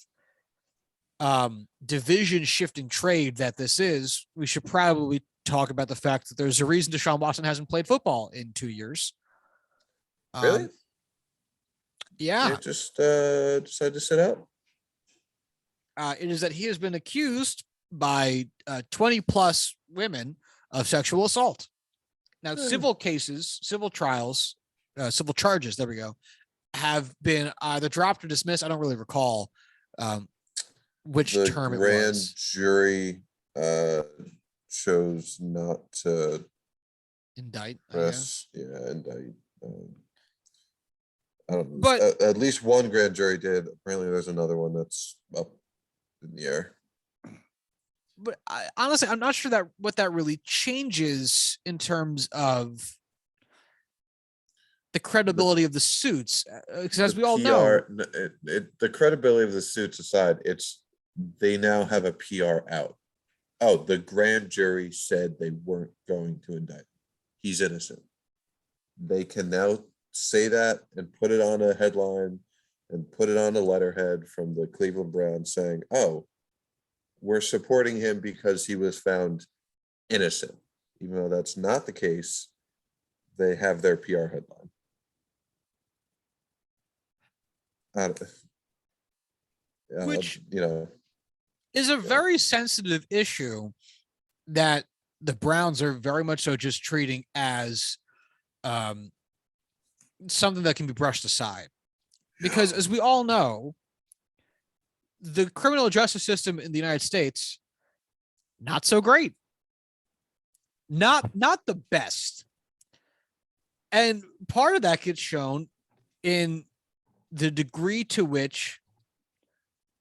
division shifting trade that this is, we should probably talk about the fact that there's a reason Deshaun Watson hasn't played football in 2 years. Really? Yeah. You just decided to sit out? It is that he has been accused by 20 plus women of sexual assault. Now, civil cases, civil trials, civil charges, there we go, have been either dropped or dismissed. I don't really recall which term it was. The grand jury chose not to indict. Indict. I don't know. But at least one grand jury did. Apparently, there's another one that's up in the air. But honestly, I'm not sure that what that really changes in terms of the credibility of the suits, because as we all know, the credibility of the suits aside, they now have a PR out. Oh, the grand jury said they weren't going to indict him. He's innocent. They can now say that and put it on a headline and put it on a letterhead from the Cleveland Browns saying, oh, we're supporting him because he was found innocent. Even though that's not the case, they have their PR headline. Which is a very sensitive issue that the Browns are very much so just treating as something that can be brushed aside. Because as we all know, the criminal justice system in the United States, not so great. Not the best. And part of that gets shown in the degree to which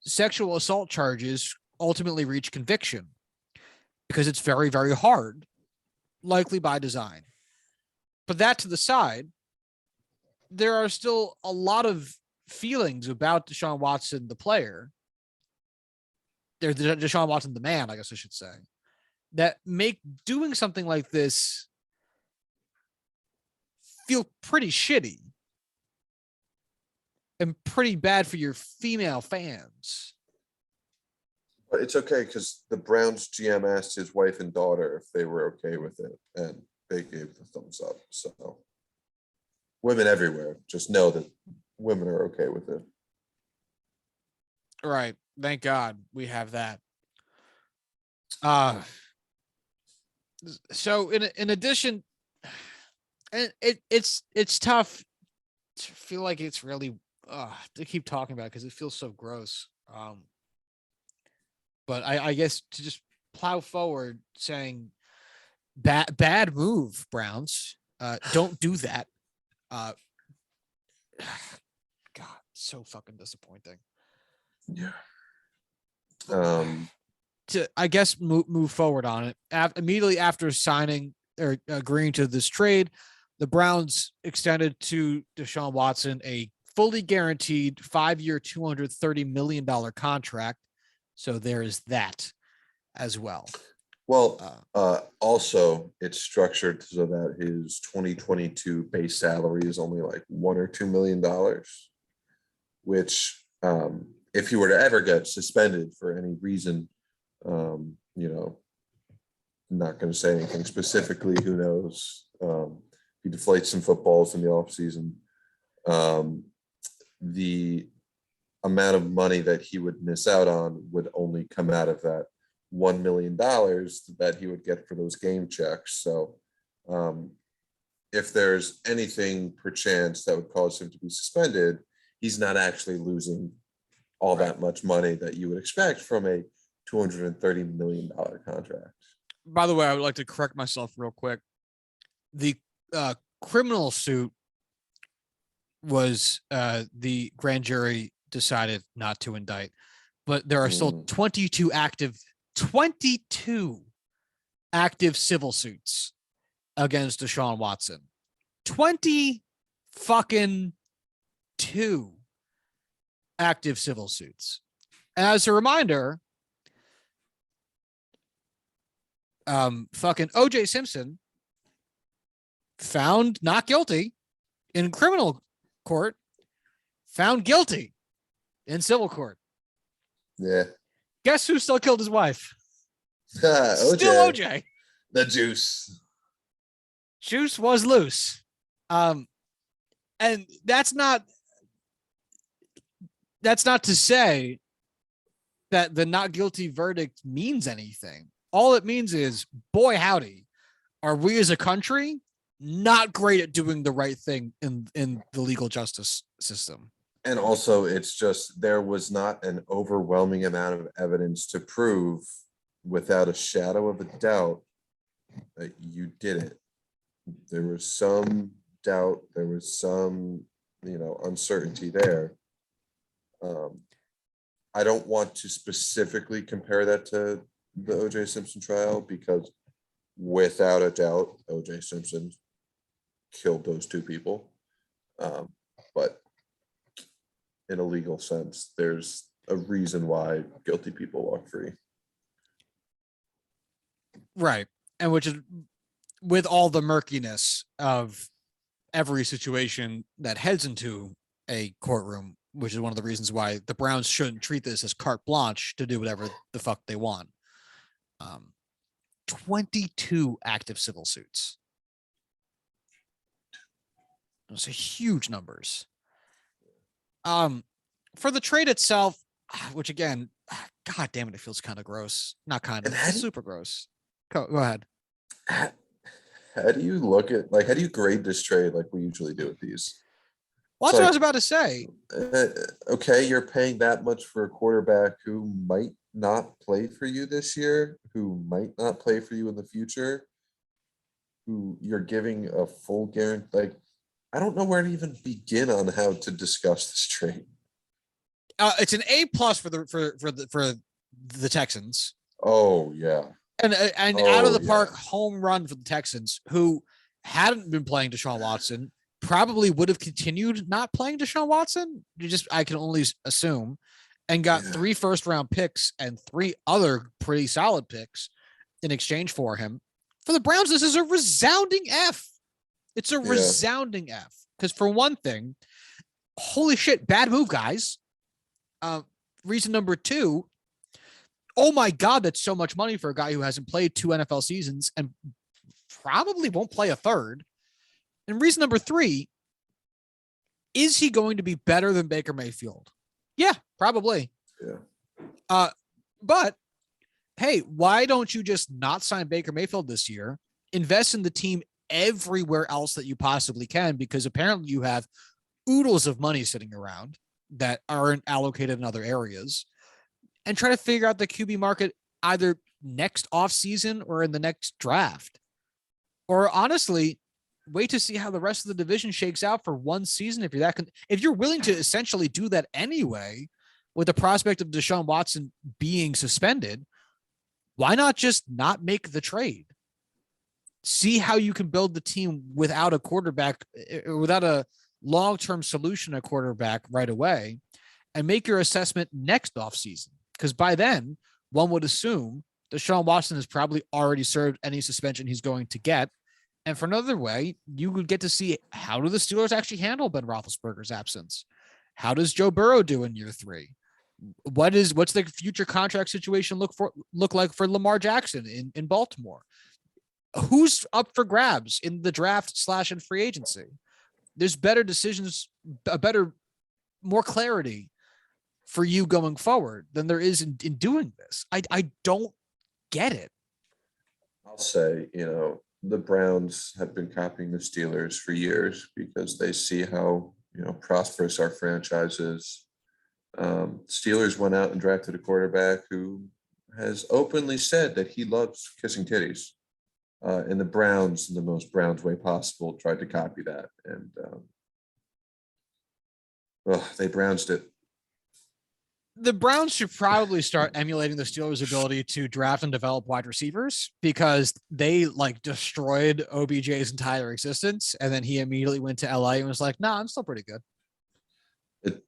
sexual assault charges ultimately reach conviction, because it's very, very hard, likely by design. But that to the side, there are still a lot of feelings about Deshaun Watson, the player, Deshaun Watson, the man, I guess I should say, that make doing something like this feel pretty shitty and pretty bad for your female fans. But it's okay because the Browns GM asked his wife and daughter if they were okay with it, and they gave the thumbs up. So women everywhere just know that women are okay with it. Right. Thank God we have that. So in addition, and it's tough to feel like it's really to keep talking about because it feels so gross. But I guess to just plow forward saying bad move, Browns. Don't do that. God, so fucking disappointing. Yeah. To I guess move forward on it. Immediately after signing or agreeing to this trade, the Browns extended to Deshaun Watson a fully guaranteed 5-year, $230 million contract. So there is that as well. Well, also it's structured so that his 2022 base salary is only like $1 or $2 million, which if he were to ever get suspended for any reason, not going to say anything specifically, who knows? He deflates some footballs in the offseason. The amount of money that he would miss out on would only come out of that $1 million that he would get for those game checks. So if there's anything perchance that would cause him to be suspended, he's not actually losing all that much money that you would expect from a $230 million contract. By the way, I would like to correct myself real quick. The criminal suit was the grand jury decided not to indict, but there are still 22 active active civil suits against Deshaun Watson. 20 fucking 2 active civil suits. And as a reminder, fucking OJ Simpson found not guilty in criminal court, found guilty in civil court. Yeah. Guess who still killed his wife? OJ. Still OJ. The juice. Juice was loose. And that's not to say that the not guilty verdict means anything. All it means is, boy, howdy, are we as a country not great at doing the right thing in the legal justice system. And also, it's just there was not an overwhelming amount of evidence to prove without a shadow of a doubt that you did it. There was some doubt, there was some, uncertainty there. I don't want to specifically compare that to the OJ Simpson trial because without a doubt, OJ Simpson killed those two people. But in a legal sense, there's a reason why guilty people walk free. Right. And which is with all the murkiness of every situation that heads into a courtroom, which is one of the reasons why the Browns shouldn't treat this as carte blanche to do whatever the fuck they want. 22 active civil suits. Those are huge numbers. For the trade itself, which again, God damn it, it feels kind of gross. Not kind of, it's super gross. Go ahead. How do you look at, how do you grade this trade like we usually do with these? Well, that's what I was about to say. Okay, you're paying that much for a quarterback who might not play for you this year, who might not play for you in the future, who you're giving a full guarantee. I don't know where to even begin on how to discuss this trade. It's an A+ for the Texans. Oh yeah, and out of the park home run for the Texans, who hadn't been playing Deshaun Watson, probably would have continued not playing Deshaun Watson. I can only assume, and got 3 first-round picks and 3 other pretty solid picks in exchange for him. For the Browns, this is a resounding F. It's a resounding F. Because for one thing, holy shit, bad move, guys. Reason number 2, oh my God, that's so much money for a guy who hasn't played 2 NFL seasons and probably won't play a third. And reason number 3, is he going to be better than Baker Mayfield? Yeah, probably. Yeah. But hey, why don't you just not sign Baker Mayfield this year? Invest in the team everywhere else that you possibly can, because apparently you have oodles of money sitting around that aren't allocated in other areas, and try to figure out the QB market either next offseason or in the next draft. Or honestly, wait to see how the rest of the division shakes out for one season. If you're willing to essentially do that anyway, with the prospect of Deshaun Watson being suspended, why not just not make the trade? See how you can build the team without a quarterback, without a long-term solution at quarterback right away, and make your assessment next offseason. Because by then, one would assume Deshaun Watson has probably already served any suspension he's going to get. And for another way, you would get to see, how do the Steelers actually handle Ben Roethlisberger's absence? How does Joe Burrow do in year 3? What's the future contract situation look like for Lamar Jackson in Baltimore? Who's up for grabs in the draft / in free agency? There's better decisions, more clarity for you going forward than there is in doing this. I don't get it. I'll say, the Browns have been copying the Steelers for years because they see how, prosperous our franchise is. Steelers went out and drafted a quarterback who has openly said that he loves kissing titties. And the Browns, in the most Browns way possible, tried to copy that. And they Brownsed it. The Browns should probably start emulating the Steelers' ability to draft and develop wide receivers, because they like destroyed OBJ's entire existence. And then he immediately went to LA and was like, nah, I'm still pretty good. It,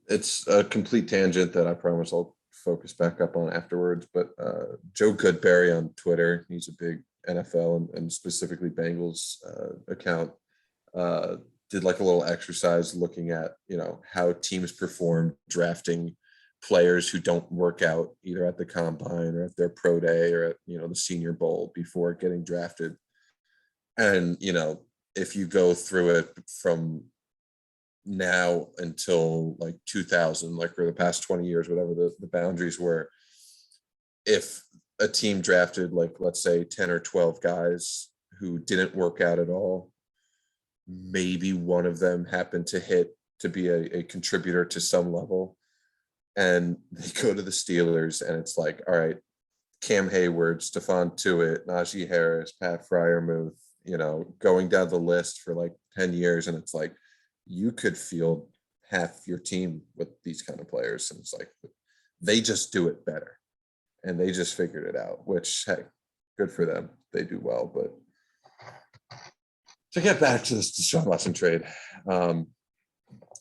it's a complete tangent that I promise I'll focus back up on afterwards. But Joe Goodberry on Twitter, he's a big NFL and specifically Bengals account, did like a little exercise looking at, how teams perform drafting players who don't work out either at the combine or at their pro day or at, the Senior Bowl before getting drafted. And, if you go through it from now until like 2000, like for the past 20 years, whatever the boundaries were, if a team drafted like, let's say 10 or 12 guys who didn't work out at all, maybe one of them happened to hit to be a contributor to some level, and they go to the Steelers and it's like, all right, Cam Hayward, Stephon Tuitt, Najee Harris, Pat Freiermuth, going down the list for like 10 years. And it's like, you could field half your team with these kind of players. And it's like, they just do it better. And they just figured it out, which, hey, good for them. They do well. But to get back to this Deshaun Watson trade,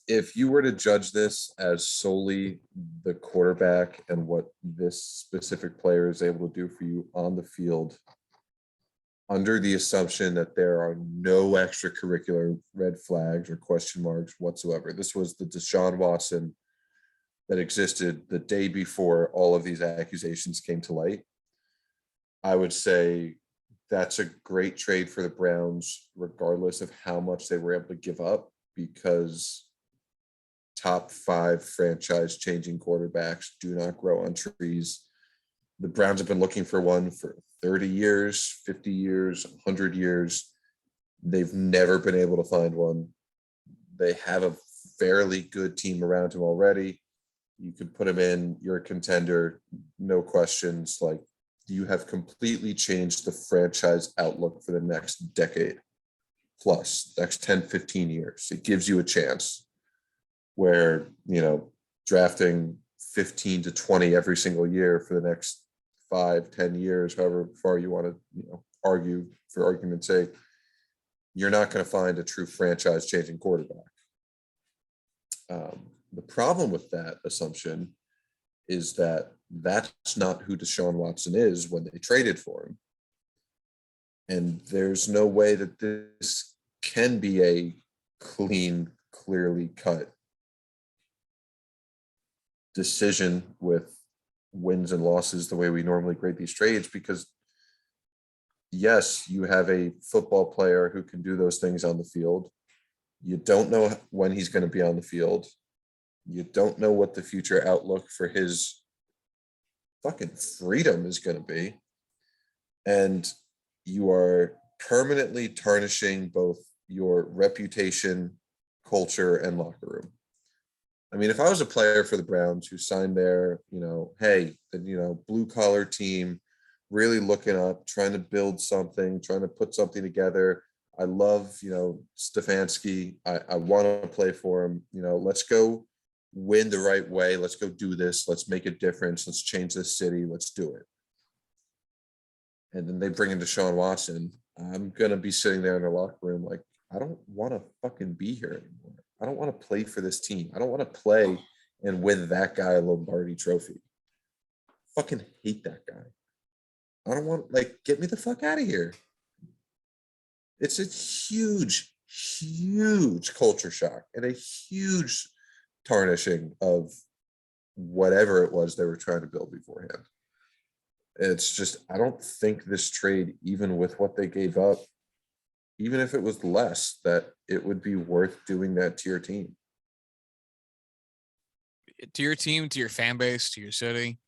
if you were to judge this as solely the quarterback and what this specific player is able to do for you on the field, under the assumption that there are no extracurricular red flags or question marks whatsoever, this was the Deshaun Watson that existed the day before all of these accusations came to light, I would say that's a great trade for the Browns, regardless of how much they were able to give up, because top 5 franchise changing quarterbacks do not grow on trees. The Browns have been looking for one for 30 years, 50 years, 100 years. They've never been able to find one. They have a fairly good team around him already. You could put him in, you're a contender, no questions. Like, you have completely changed the franchise outlook for the next decade plus, next 10, 15 years. It gives you a chance where, drafting 15 to 20 every single year for the next 5, 10 years, however far you want to, argue for argument's sake, you're not going to find a true franchise changing quarterback. The problem with that assumption is that that's not who Deshaun Watson is when they traded for him. And there's no way that this can be a clean, clearly cut decision with wins and losses the way we normally grade these trades, because yes, you have a football player who can do those things on the field. You don't know when he's going to be on the field. You don't know what the future outlook for his fucking freedom is going to be. And you are permanently tarnishing both your reputation, culture, and locker room. I mean, if I was a player for the Browns who signed there, hey, blue collar team, really looking up, trying to build something, trying to put something together. I love, Stefanski. I want to play for him. Let's go win the right way. Let's go do this. Let's make a difference. Let's change this city. Let's do it. And then they bring in Deshaun Watson. I'm going to be sitting there in the locker room like, I don't want to fucking be here anymore. I don't want to play for this team. I don't want to play and win that guy a Lombardi trophy. Fucking hate that guy. I don't want, get me the fuck out of here. It's a huge, huge culture shock and a huge tarnishing of whatever it was they were trying to build beforehand. It's just, I don't think this trade, even with what they gave up, even if it was less, that it would be worth doing that to your team. To your team, to your fan base, to your city.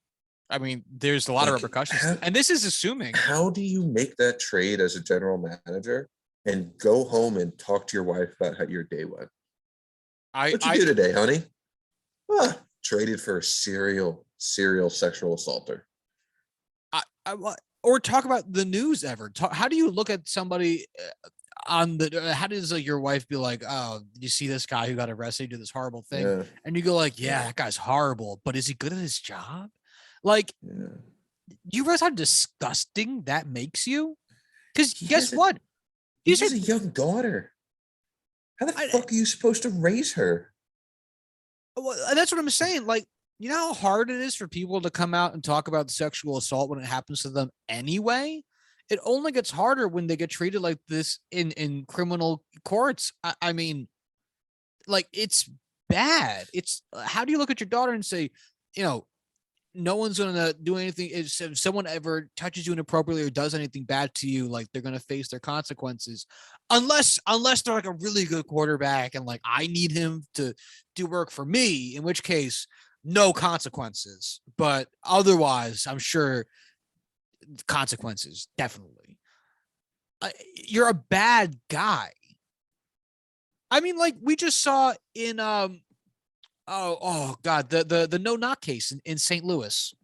I mean, there's a lot of repercussions. And this is assuming. How do you make that trade as a general manager and go home and talk to your wife about how your day went? What'd you do today, honey? Traded for a serial sexual assaulter. Or talk about the news ever. How do you look at somebody? on the how does like your wife be like, oh, you see this guy who got arrested, do this horrible thing, Yeah. and you go like, yeah, that guy's horrible, but is he good at his job? Like, Yeah. you realize how disgusting that makes you? Because He guess has a what? he These are has a young daughter. How the I- fuck are you supposed to raise her? well, that's what I'm saying. Like, you know how hard it is for people to come out and talk about sexual assault when it happens to them anyway? It only gets harder when they get treated like this in criminal courts. I mean, like, it's bad. It's how do you look at your daughter and say, you know, no one's gonna do anything. If someone ever touches you inappropriately or does anything bad to you, like they're gonna face their consequences, unless they're like a really good quarterback and like I need him to do work for me, in which case no consequences. But otherwise, I'm sure consequences definitely. You're a bad guy. I mean, like we just saw in oh god, the no knock case in St. Louis.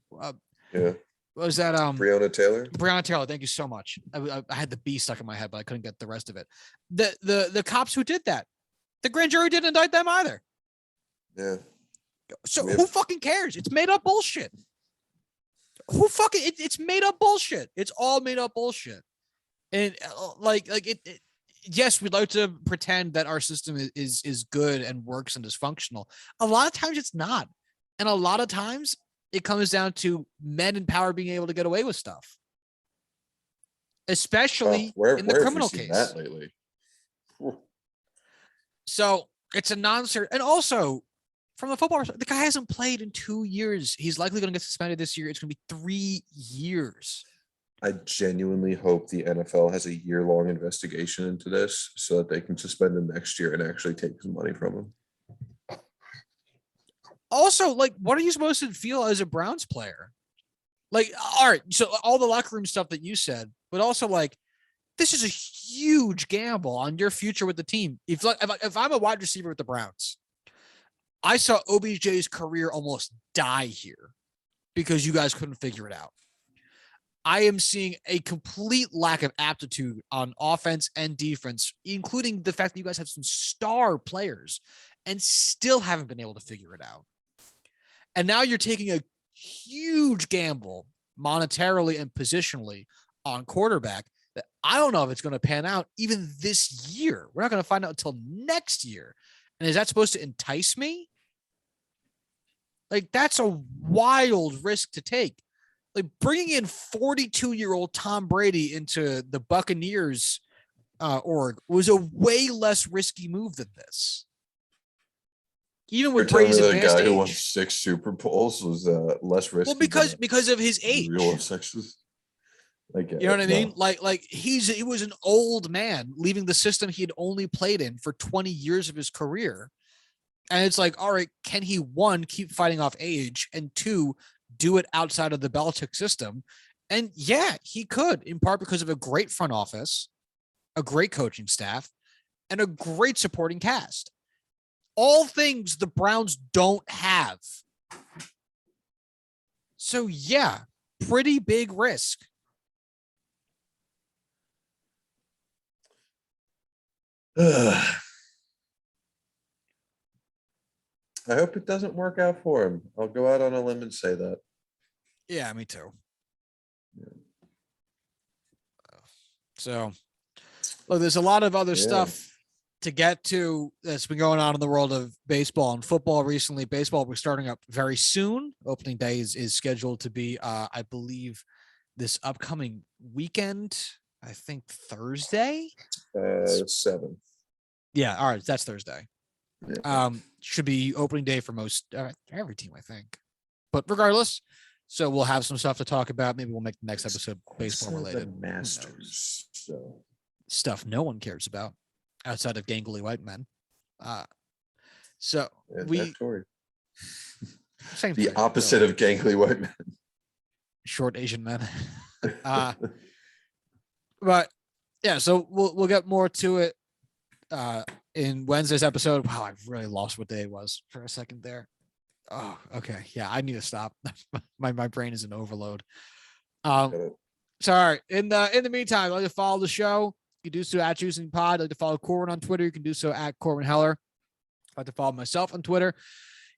Yeah. What was that Breonna Taylor? Breonna Taylor? Thank you so much. I had the B stuck in my head, but I couldn't get the rest of it. The cops who did that, the grand jury didn't indict them either. Yeah. So Yep. who fucking cares? It's made up bullshit. Who fucking it's made up bullshit. It's all made up bullshit. And like it yes, we'd like to pretend that our system is good and works and dysfunctional. A lot of times it's not. And a lot of times it comes down to men in power being able to get away with stuff. Especially in the criminal case. That lately? So it's a non-cert. And also from the football, the guy hasn't played in 2 years. He's likely going to get suspended this year. It's going to be 3 years. I genuinely hope the NFL has a year-long investigation into this so that they can suspend him next year and actually take some money from him. Also, like, what are you supposed to feel as a Browns player? Like, all right, so all the locker room stuff that you said, but also like, this is a huge gamble on your future with the team. If I'm a wide receiver with the Browns, I saw OBJ's career almost die here because you guys couldn't figure it out. I am seeing a complete lack of aptitude on offense and defense, including the fact that you guys have some star players and still haven't been able to figure it out. And now you're taking a huge gamble monetarily and positionally on quarterback that I don't know if it's going to pan out even this year. We're not going to find out until next year. And is that supposed to entice me? Like, that's a wild risk to take. Like, bringing in 42-year-old Tom Brady into the Buccaneers org was a way less risky move than this. Even with Brady's the advanced guy age. who won 6 Super Bowls was less risky. Well, because of his age. Real sexes. Like, you know what I mean? Like he was an old man leaving the system he had only played in for 20 years of his career. And it's like, all right, can he, one, keep fighting off age, and two, do it outside of the Belichick system? And yeah, he could, in part because of a great front office, a great coaching staff, and a great supporting cast. All things the Browns don't have. So yeah, pretty big risk. I hope it doesn't work out for him. I'll go out on a limb and say that. Yeah, me too. Yeah. So, look, there's a lot of other stuff to get to that's been going on in the world of baseball and football recently. Baseball, we're starting up very soon. Opening day is scheduled to be, I believe, this upcoming weekend. I think Thursday. 7th. Yeah, all right, that's Thursday. Yeah. Should be opening day for most every team, I think. But regardless, so we'll have some stuff to talk about. Maybe we'll make the next episode baseball related. The Masters. So Stuff no one cares about outside of gangly white men. So and we same the thing, opposite of gangly white men. Short Asian men. But yeah, so we'll get more to it in Wednesday's episode. Wow, I really lost what day it was for a second there. Oh, okay. Yeah, I need to stop. my brain is in overload. So all right. In the meantime, like to follow the show You can do so at Juicing Pod. Like to follow Corwin on Twitter. You can do so at Corwin Heller. Like to follow myself on Twitter.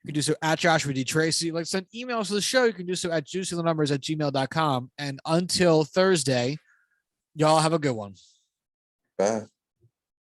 You can do so at Joshua D. Tracy. Like to send emails to the show. You can do so at juicingthenumbers@gmail.com. And until Thursday, y'all have a good one. Bye.